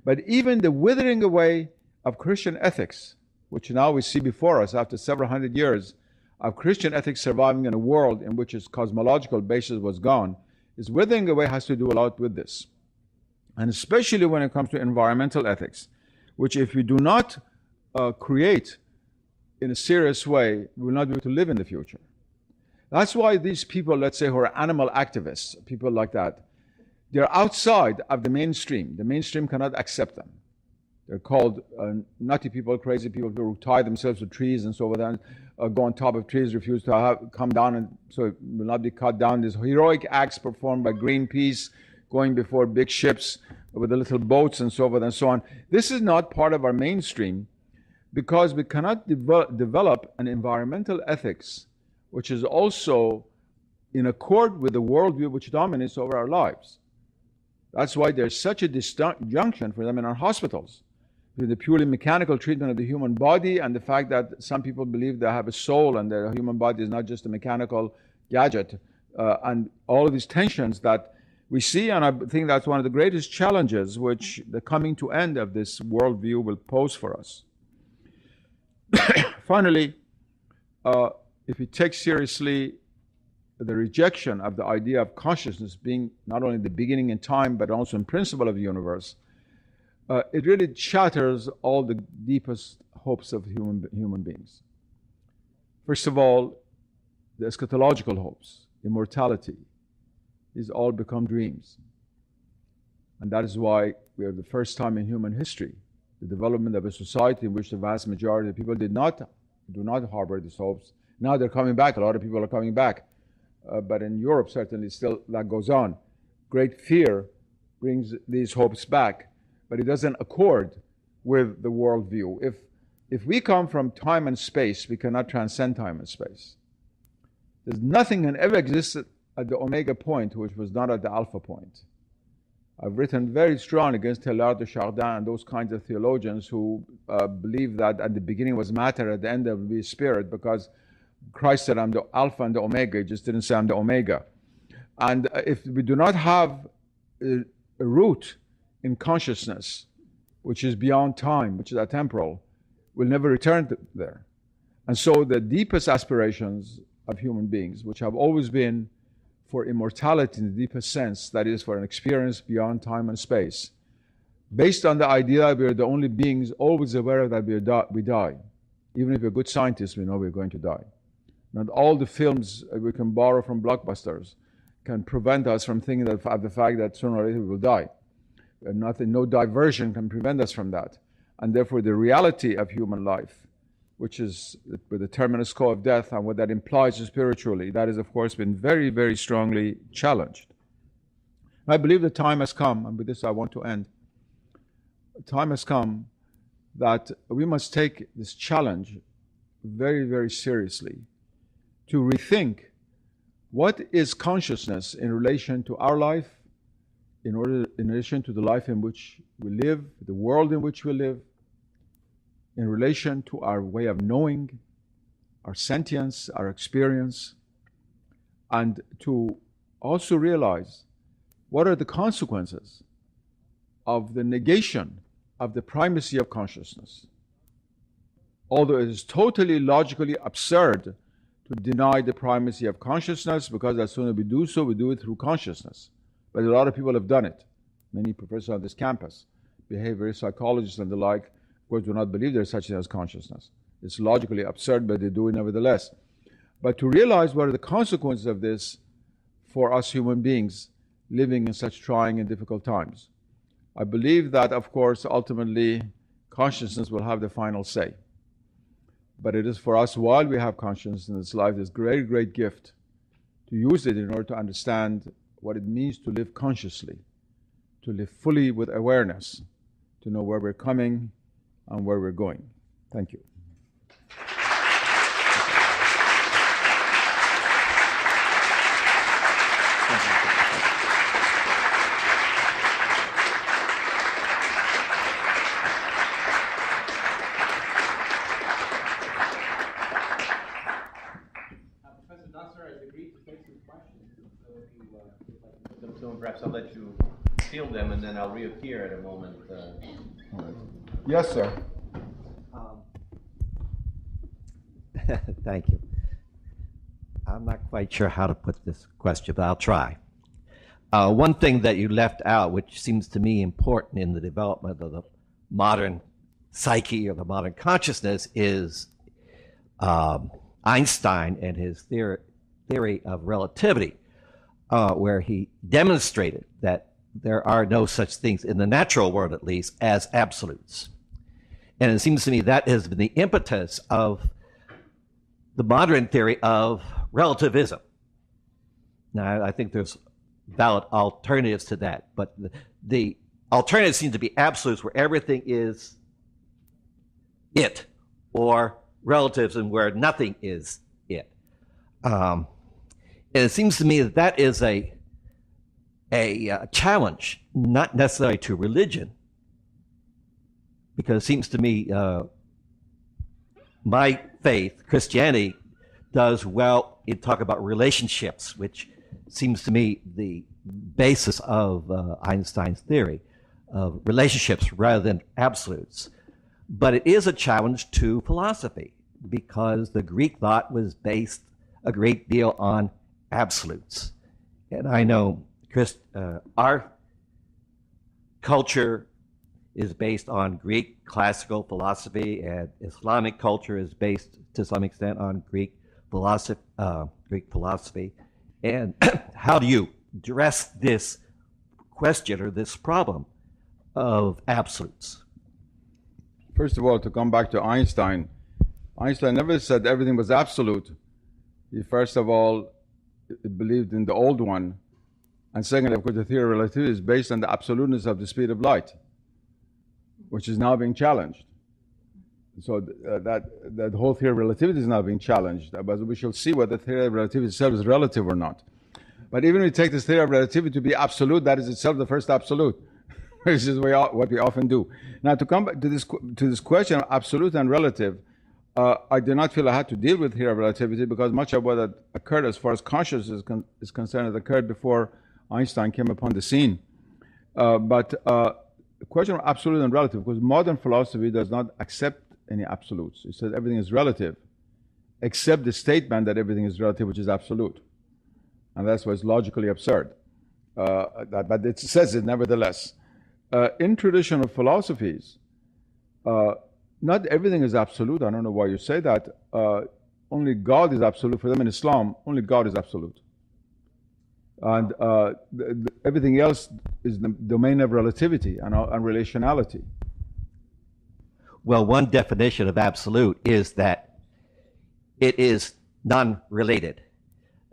But even the withering away of Christian ethics, which now we see before us after several hundred years of Christian ethics surviving in a world in which its cosmological basis was gone, is withering away has to do a lot with this. And especially when it comes to environmental ethics, which if we do not create in a serious way, we will not be able to live in the future. That's why these people, let's say, who are animal activists, people like that, they're outside of the mainstream. The mainstream cannot accept them. They're called nutty people, crazy people who tie themselves to trees and so forth, go on top of trees, refuse to come down, and so it will not be cut down. These heroic acts performed by Greenpeace, going before big ships with the little boats and so forth and so on. This is not part of our mainstream because we cannot develop an environmental ethics which is also in accord with the worldview which dominates over our lives. That's why there's such a disjunction for them in our hospitals, with the purely mechanical treatment of the human body and the fact that some people believe they have a soul and their human body is not just a mechanical gadget, and all of these tensions that we see. And I think that's one of the greatest challenges which the coming to end of this worldview will pose for us. Finally, if we take seriously the rejection of the idea of consciousness being not only the beginning in time but also in principle of the universe, it really shatters all the deepest hopes of human beings. First of all, the eschatological hopes, immortality, these all become dreams. And that is why we are the first time in human history, the development of a society in which the vast majority of people do not harbor these hopes. Now they're coming back. A lot of people are coming back. But in Europe, certainly, still that goes on. Great fear brings these hopes back, but it doesn't accord with the worldview. If we come from time and space, we cannot transcend time and space. There's nothing that ever existed at the omega point which was not at the alpha point. I've written very strong against Teilhard de Chardin and those kinds of theologians who believe that at the beginning was matter, at the end there will be spirit, because Christ said, I'm the Alpha and the Omega. He just didn't say I'm the Omega. And if we do not have a root in consciousness, which is beyond time, which is atemporal, we'll never return there. And so the deepest aspirations of human beings, which have always been for immortality in the deepest sense, that is, for an experience beyond time and space, based on the idea that we are the only beings always aware that we die. Even if we're good scientists, we know we're going to die. Not all the films we can borrow from blockbusters can prevent us from thinking of the fact that sooner or later we will die. No diversion can prevent us from that. And therefore the reality of human life, which is with the terminus quo of death and what that implies spiritually, that has of course been very, very strongly challenged. I believe the time has come, and with this I want to end. The time has come that we must take this challenge very, very seriously, to rethink what is consciousness in relation to our life, in relation to the life in which we live, the world in which we live, in relation to our way of knowing, our sentience, our experience, and to also realize what are the consequences of the negation of the primacy of consciousness. Although it is totally logically absurd to deny the primacy of consciousness, because as soon as we do so, we do it through consciousness. But a lot of people have done it. Many professors on this campus, behavioral psychologists and the like, of course, do not believe there is such thing as consciousness. It's logically absurd, but they do it nevertheless. But to realize what are the consequences of this for us human beings living in such trying and difficult times. I believe that, of course, ultimately, consciousness will have the final say. But it is for us, while we have consciousness in this life, this great, great gift, to use it in order to understand what it means to live consciously, to live fully with awareness, to know where we're coming and where we're going. Thank you. Professor Nasr has agreed to take some questions, so if you would like to put them to him, perhaps I'll let you field them and then I'll reappear at a moment. Yes, sir. Thank you. I'm not quite sure how to put this question, but I'll try. One thing that you left out, which seems to me important in the development of the modern psyche or the modern consciousness, is Einstein and his theory of relativity, where he demonstrated that there are no such things, in the natural world at least, as absolutes. And it seems to me that has been the impetus of the modern theory of relativism. Now, I think there's valid alternatives to that, but the alternatives seem to be absolutes where everything is it, or relativism where nothing is it. And it seems to me that that is a challenge, not necessarily to religion, because it seems to me my faith, Christianity, does well in talk about relationships, which seems to me the basis of Einstein's theory of relationships rather than absolutes. But it is a challenge to philosophy, because the Greek thought was based a great deal on absolutes. And I know our culture is based on Greek classical philosophy, and Islamic culture is based to some extent on Greek philosophy. And how do you address this question or this problem of absolutes? First of all, to come back to Einstein, Einstein never said everything was absolute. He first of all believed in the old one, and second, of course, the theory of relativity is based on the absoluteness of the speed of light, which is now being challenged. So that whole theory of relativity is now being challenged. But we shall see whether the theory of relativity itself is relative or not. But even if we take this theory of relativity to be absolute, that is itself the first absolute, which is what we often do. Now, to come back to this question of absolute and relative, I do not feel I had to deal with theory of relativity because much of what had occurred as far as consciousness is concerned had occurred before Einstein came upon the scene. But the question of absolute and relative, because modern philosophy does not accept any absolutes. It says everything is relative, except the statement that everything is relative, which is absolute. And that's why it's logically absurd. But it says it nevertheless. In traditional philosophies, not everything is absolute. I don't know why you say that. Only God is absolute. For them in Islam, only God is absolute. And everything else is the domain of relativity and relationality. Well, one definition of absolute is that it is non-related.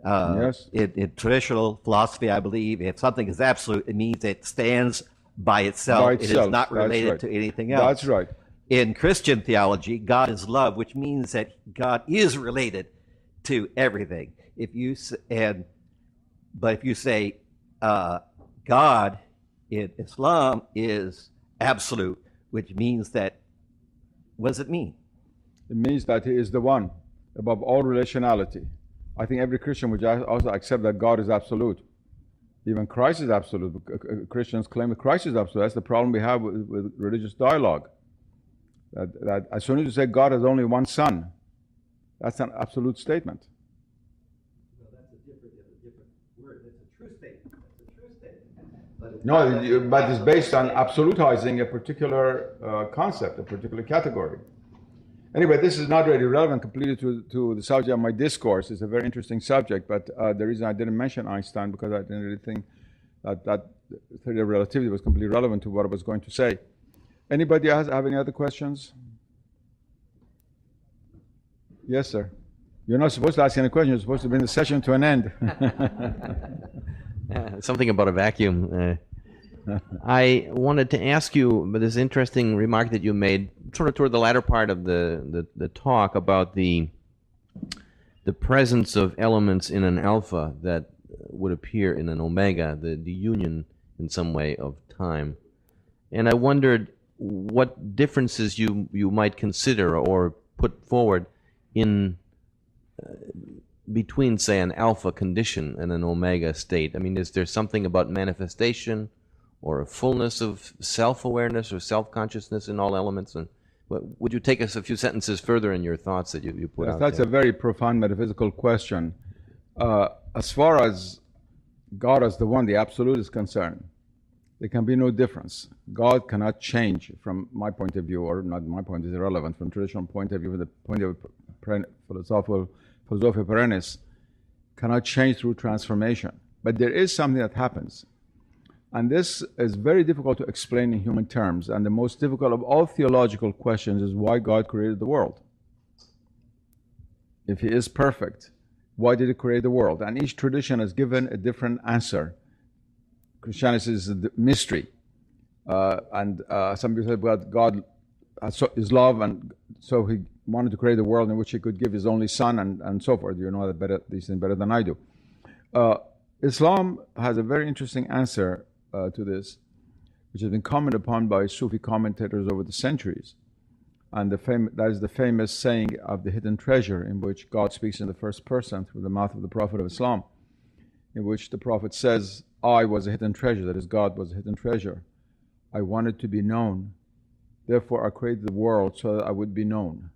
Yes. In traditional philosophy, I believe, if something is absolute, it means it stands by itself. By It is itself. not That's related right. to anything else. That's right. In Christian theology, God is love, which means that God is related to everything. But if you say God in Islam is absolute, which means that, what does it mean? It means that He is the one above all relationality. I think every Christian would also accept that God is absolute. Even Christ is absolute. Christians claim that Christ is absolute. That's the problem we have with religious dialogue. That as soon as you say God has only one son, that's an absolute statement. Well, that's a different word. It's a true statement. It's a true statement. No, but it's based on absolutizing a particular concept, a particular category. Anyway, this is not really relevant completely to the subject of my discourse. It's a very interesting subject, but the reason I didn't mention Einstein because I didn't really think that theory of relativity was completely relevant to what I was going to say. Anybody else have any other questions? Yes, sir. You're not supposed to ask any questions. You're supposed to bring the session to an end. Something about a vacuum. I wanted to ask you this interesting remark that you made sort of toward the latter part of the talk about the presence of elements in an alpha that would appear in an omega, the union in some way of time. And I wondered what differences you might consider or put forward in between, say, an alpha condition and an omega state. I mean, is there something about manifestation or a fullness of self-awareness or self-consciousness in all elements? And would you take us a few sentences further in your thoughts that you put out That's there? a very profound metaphysical question. As far as God as the one, the absolute is concerned, there can be no difference. God cannot change from my point of view, or not my point is irrelevant, from traditional point of view, from the point of view Philosophia perennis, cannot change through transformation. But there is something that happens. And this is very difficult to explain in human terms. And the most difficult of all theological questions is why God created the world. If He is perfect, why did He create the world? And each tradition has given a different answer. Christianity is a mystery. And some people say, well, God is love, and so He wanted to create a world in which He could give His only Son, and so forth. You know these things better than I do. Islam has a very interesting answer to this, which has been commented upon by Sufi commentators over the centuries. And that is the famous saying of the hidden treasure, in which God speaks in the first person through the mouth of the Prophet of Islam, in which the Prophet says, I was a hidden treasure, that is, God was a hidden treasure. I wanted to be known. Therefore, I created the world so that I would be known.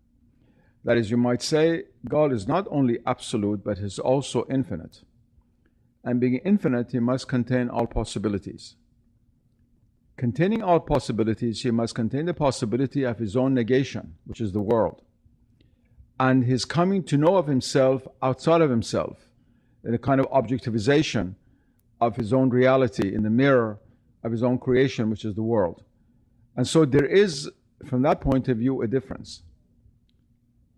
That is, you might say, God is not only absolute, but He's also infinite. And being infinite, He must contain all possibilities. Containing all possibilities, He must contain the possibility of His own negation, which is the world, and His coming to know of Himself outside of Himself, in a kind of objectivization of His own reality in the mirror of His own creation, which is the world. And so there is, from that point of view, a difference.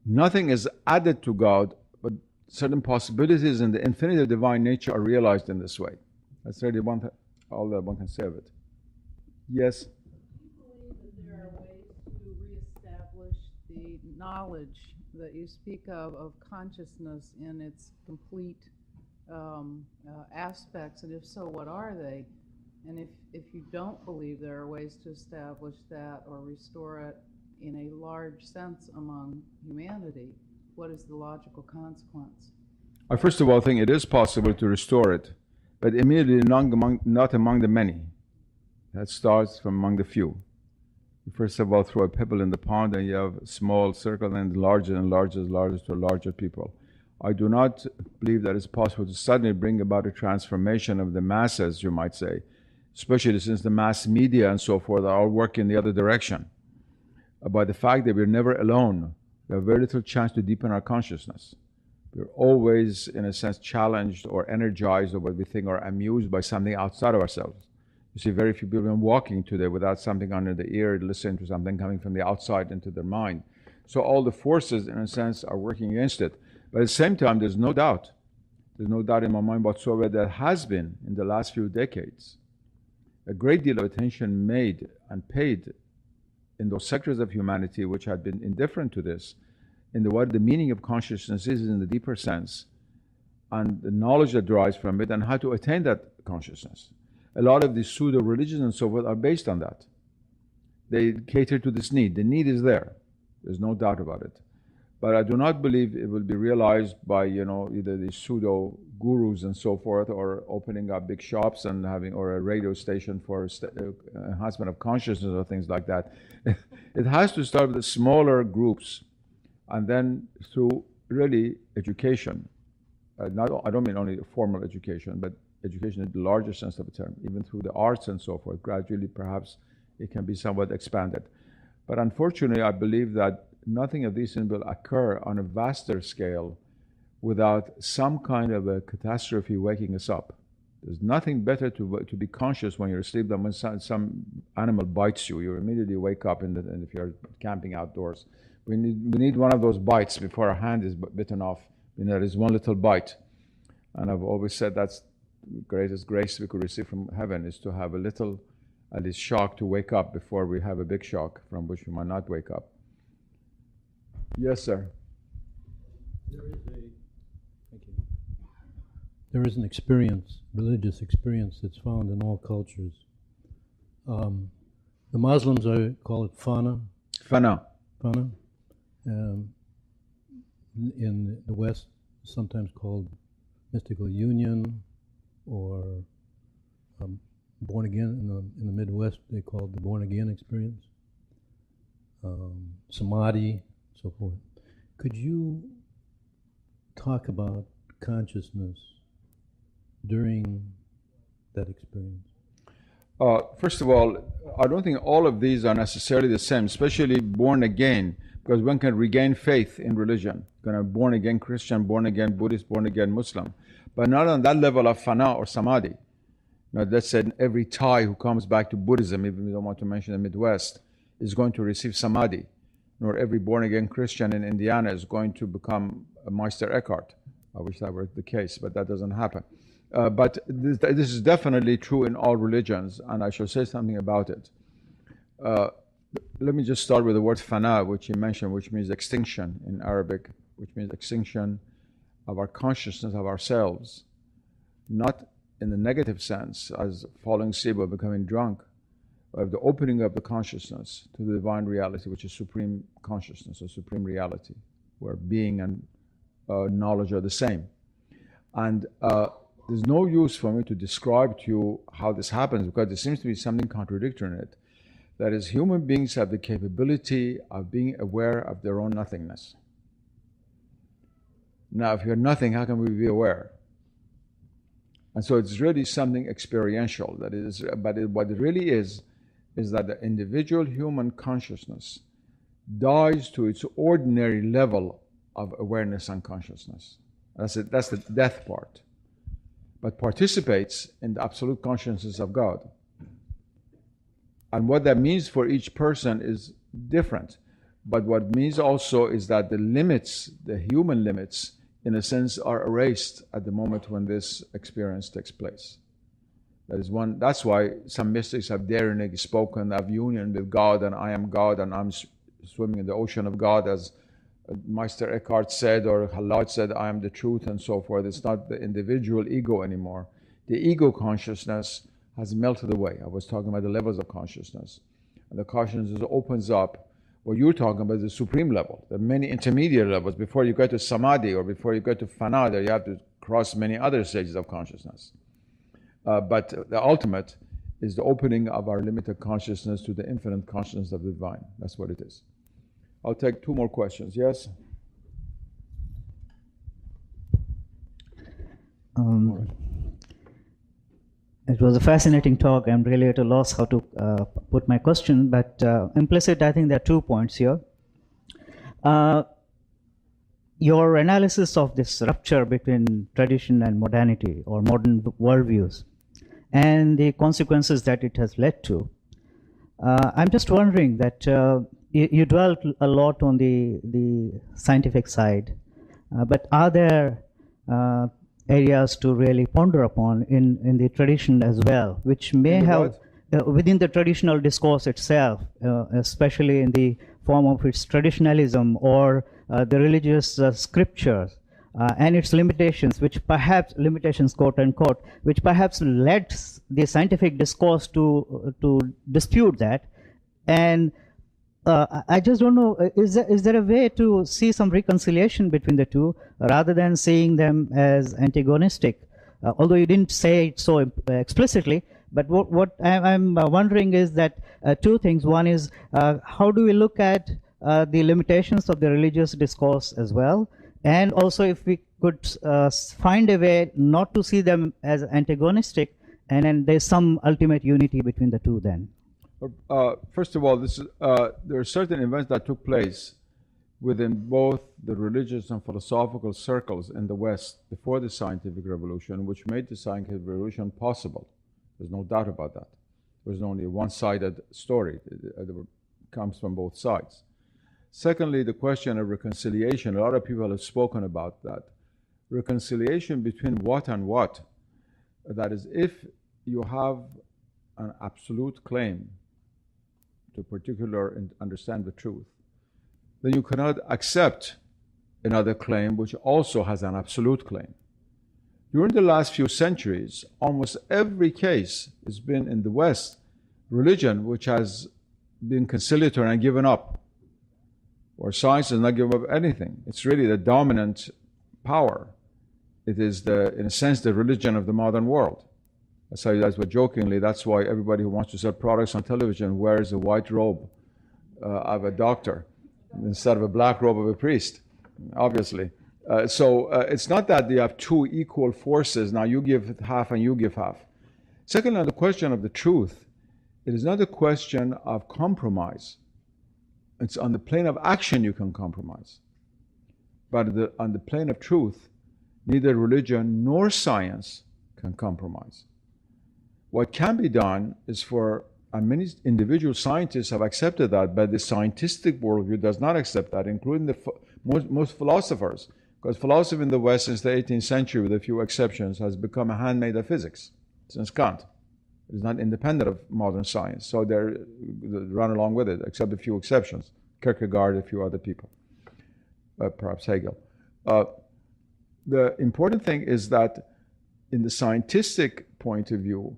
Nothing is added to God, but certain possibilities in the infinity of divine nature are realized in this way. That's really all that one can say of it. Yes? Do you believe that there are ways to reestablish the knowledge that you speak of consciousness in its complete aspects? And if so, what are they? And if you don't believe there are ways to establish that or restore it, in a large sense among humanity, what is the logical consequence? I first of all think it is possible to restore it, but immediately not among the many. That starts from among the few. You first of all throw a pebble in the pond and you have a small circle and larger and larger and larger to larger people. I do not believe that it's possible to suddenly bring about a transformation of the masses, you might say, especially since the mass media and so forth are all working in the other direction. By the fact that we're never alone, we have very little chance to deepen our consciousness. We're always, in a sense, challenged or energized or what we think or amused by something outside of ourselves. You see very few people walking today without something under the ear, listening to something coming from the outside into their mind. So all the forces, in a sense, are working against it. But at the same time, there's no doubt in my mind whatsoever that has been, in the last few decades, a great deal of attention made and paid in those sectors of humanity which had been indifferent to this, in what the meaning of consciousness is in the deeper sense, and the knowledge that derives from it, and how to attain that consciousness. A lot of these pseudo-religions and so forth are based on that. They cater to this need. The need is there. There's no doubt about it. But I do not believe it will be realized by, either these pseudo-gurus and so forth, or opening up big shops and having, or a radio station for enhancement of consciousness or things like that. It has to start with the smaller groups, and then through really education. I don't mean only formal education, but education in the larger sense of the term, even through the arts and so forth. Gradually, perhaps, it can be somewhat expanded. But unfortunately, I believe that nothing of these things will occur on a vaster scale without some kind of a catastrophe waking us up. There's nothing better to be conscious when you're asleep than when some animal bites you. You immediately wake up, and if you're camping outdoors. We need one of those bites before our hand is bitten off. There is one little bite. And I've always said that's the greatest grace we could receive from heaven, is to have a little, at least, shock to wake up before we have a big shock from which we might not wake up. Yes, sir. There is an experience, religious experience, that's found in all cultures. The Muslims, I call it fana. Fana. Fana. In the West, sometimes called mystical union, or born again. In the Midwest, they call it the born again experience. Samadhi, so forth. Could you talk about consciousness during that experience? First of all, I don't think all of these are necessarily the same, especially born again, because one can regain faith in religion. Kind of born again Christian, born again Buddhist, born again Muslim, but not on that level of fana or samadhi. Let's say every Thai who comes back to Buddhism, even if we don't want to mention the Midwest, is going to receive samadhi. Nor every born again Christian in Indiana is going to become a Meister Eckhart. I wish that were the case, but that doesn't happen. But this is definitely true in all religions, and I shall say something about it. Let me just start with the word fana, which you mentioned, which means extinction in Arabic, which means extinction of our consciousness of ourselves, not in the negative sense as falling asleep or becoming drunk, of the opening of the consciousness to the divine reality, which is supreme consciousness or supreme reality, where being and knowledge are the same. And there's no use for me to describe to you how this happens, because there seems to be something contradictory in it. That is, human beings have the capability of being aware of their own nothingness. Now, if you're nothing, how can we be aware? And so it's really something experiential. That is, but what it really is that the individual human consciousness dies to its ordinary level of awareness and consciousness. That's the death part. But participates in the absolute consciousness of God. And what that means for each person is different. But what it means also is that the limits, the human limits, in a sense, are erased at the moment when this experience takes place. That's why some mystics have daringly spoken of union with God, and I am God, and I'm swimming in the ocean of God, as Meister Eckhart said, or Halaj said, I am the truth, and so forth. It's not the individual ego anymore. The ego consciousness has melted away. I was talking about the levels of consciousness. And the consciousness opens up What you're talking about is the supreme level. There are many intermediate levels. Before you get to samadhi or before you get to fana, you have to cross many other stages of consciousness. But the ultimate is the opening of our limited consciousness to the infinite consciousness of the divine. That's what it is. I'll take two more questions. Yes? It was a fascinating talk. I'm really at a loss how to put my question, but implicit, I think there are 2 points here. Your analysis of this rupture between tradition and modernity or modern worldviews and the consequences that it has led to. I'm just wondering that you dwelt a lot on the scientific side, but are there areas to really ponder upon in the tradition as well, which may have, within the traditional discourse itself, especially in the form of its traditionalism or the religious scriptures and its limitations, which perhaps, limitations quote unquote, which perhaps led the scientific discourse to dispute that. And I just don't know, is there a way to see some reconciliation between the two rather than seeing them as antagonistic? Although you didn't say it so explicitly, but what I'm wondering is that two things. One is, how do we look at the limitations of the religious discourse as well? And also if we could find a way not to see them as antagonistic, and then there's some ultimate unity between the two then. First of all, there are certain events that took place within both the religious and philosophical circles in the West before the scientific revolution, which made the scientific revolution possible. There's no doubt about that. It was only a one-sided story. It comes from both sides. Secondly, the question of reconciliation. A lot of people have spoken about that. Reconciliation between what and what? That is, if you have an absolute claim to particular and understand the truth, then you cannot accept another claim which also has an absolute claim. During the last few centuries, almost every case has been in the West, religion which has been conciliatory and given up, or science has not given up anything. It's really the dominant power. It is, in a sense, the religion of the modern world. That's what jokingly, that's why everybody who wants to sell products on television wears a white robe of a doctor instead of a black robe of a priest, obviously. So it's not that you have two equal forces, now you give half and you give half. Secondly, on the question of the truth, it is not a question of compromise. It's on the plane of action you can compromise. But on the plane of truth, neither religion nor science can compromise. What can be done is and many individual scientists have accepted that, but the scientific worldview does not accept that, including most philosophers, because philosophy in the West since the 18th century, with a few exceptions, has become a handmaid of physics since Kant. It is not independent of modern science, so they run along with it, except a few exceptions, Kierkegaard, a few other people, perhaps Hegel. The important thing is that in the scientific point of view,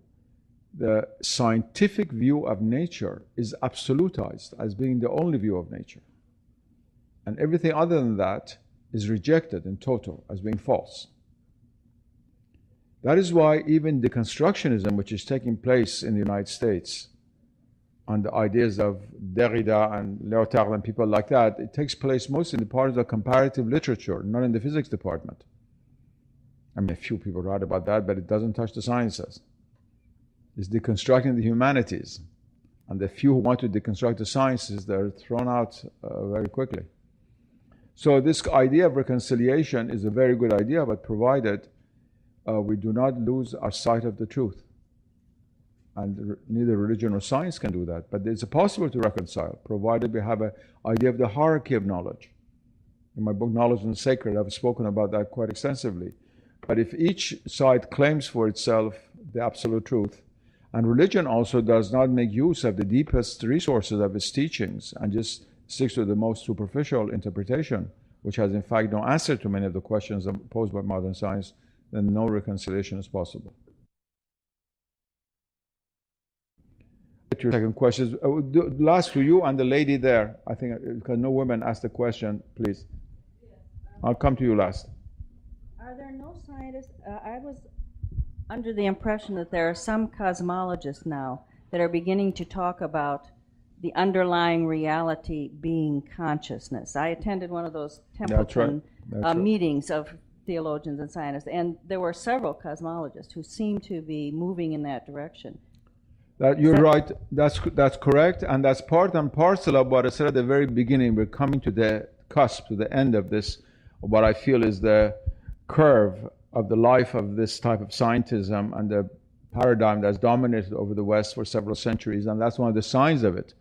the scientific view of nature is absolutized as being the only view of nature. And everything other than that is rejected in total as being false. That is why even deconstructionism, which is taking place in the United States, on the ideas of Derrida and Lyotard and people like that, it takes place mostly in the part of the comparative literature, not in the physics department. I mean, a few people write about that, but it doesn't touch the sciences. It's deconstructing the humanities. And the few who want to deconstruct the sciences, they're thrown out very quickly. So this idea of reconciliation is a very good idea, but provided we do not lose our sight of the truth. And neither religion or science can do that. But it's possible to reconcile, provided we have an idea of the hierarchy of knowledge. In my book, Knowledge and Sacred, I've spoken about that quite extensively. But if each side claims for itself the absolute truth, and religion also does not make use of the deepest resources of its teachings and just sticks to the most superficial interpretation, which has in fact no answer to many of the questions posed by modern science, then no reconciliation is possible. I get your second question. Last to you and the lady there. I think because no women asked the question, please. I'll come to you last. Are there no scientists? I was under the impression that there are some cosmologists now that are beginning to talk about the underlying reality being consciousness. I attended one of those Templeton meetings of theologians and scientists, and there were several cosmologists who seemed to be moving in that direction. You're right. That's correct, and that's part and parcel of what I said at the very beginning. We're coming to the cusp, to the end of this, what I feel is the curve of the life of this type of scientism and the paradigm that's dominated over the West for several centuries, and that's one of the signs of it.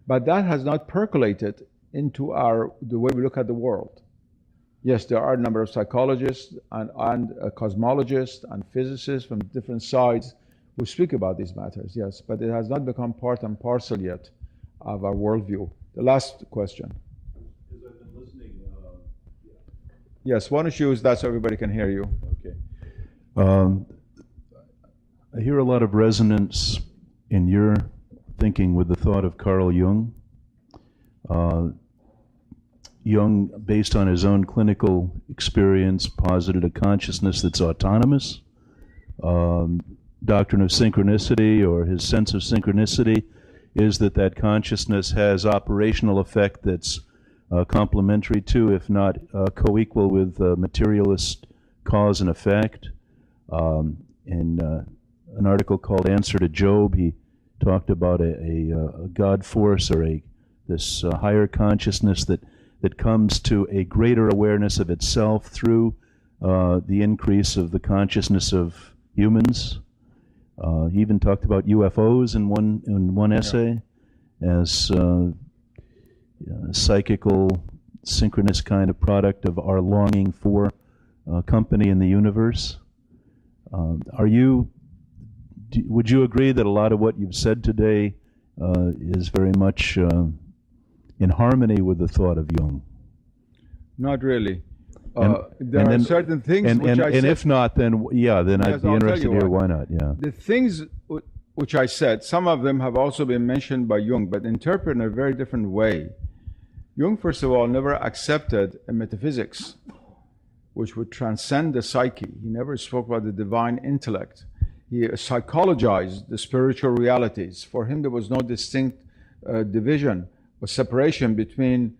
But that has not percolated into the way we look at the world. Yes, there are a number of psychologists and cosmologists and physicists from different sides who speak about these matters, yes, but it has not become part and parcel yet of our worldview. The last question. As I've been listening, Yes, why don't you use that so everybody can hear you? Okay. I hear a lot of resonance in your thinking with the thought of Carl Jung. Jung, based on his own clinical experience, posited a consciousness that's autonomous. Doctrine of synchronicity, or his sense of synchronicity, is that consciousness has operational effect that's complementary to, if not co-equal with, materialist cause and effect. In an article called Answer to Job, he talked about a God force, or this higher consciousness that comes to a greater awareness of itself through the increase of the consciousness of humans. He even talked about UFOs in one essay as psychical, synchronous kind of product of our longing for company in the universe. Would you agree that a lot of what you've said today is very much in harmony with the thought of Jung? Not really. There are certain things which I said. And if not, then I'd be interested to hear why not. Yeah. The things which I said, some of them have also been mentioned by Jung, but interpreted in a very different way. Jung, first of all, never accepted a metaphysics which would transcend the psyche. He never spoke about the divine intellect. He psychologized the spiritual realities. For him, there was no distinct division or separation between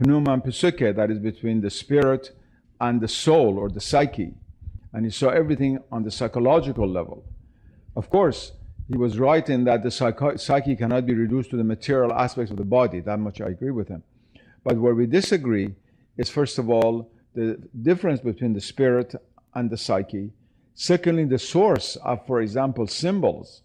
pneuma and psyche, that is between the spirit and the soul or the psyche. And he saw everything on the psychological level. Of course, he was right in that the psyche cannot be reduced to the material aspects of the body. That much I agree with him. But where we disagree is, first of all, the difference between the spirit and the psyche. Secondly, the source of, for example, symbols,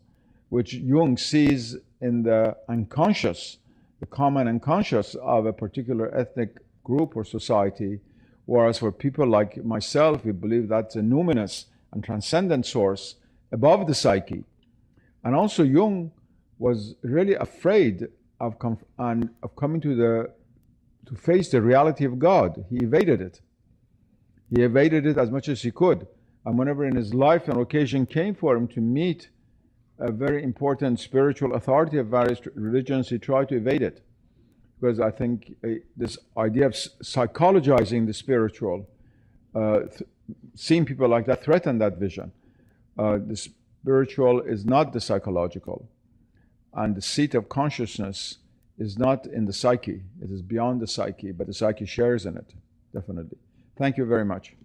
which Jung sees in the unconscious, the common unconscious of a particular ethnic group or society, whereas for people like myself, we believe that's a numinous and transcendent source above the psyche. And also Jung was really afraid of coming to face the reality of God. He evaded it. He evaded it as much as he could. And whenever in his life an occasion came for him to meet a very important spiritual authority of various religions, he tried to evade it. Because I think this idea of psychologizing the spiritual, seeing people like that threaten that vision. The spiritual is not the psychological. And the seat of consciousness is not in the psyche. It is beyond the psyche, but the psyche shares in it, definitely. Thank you very much.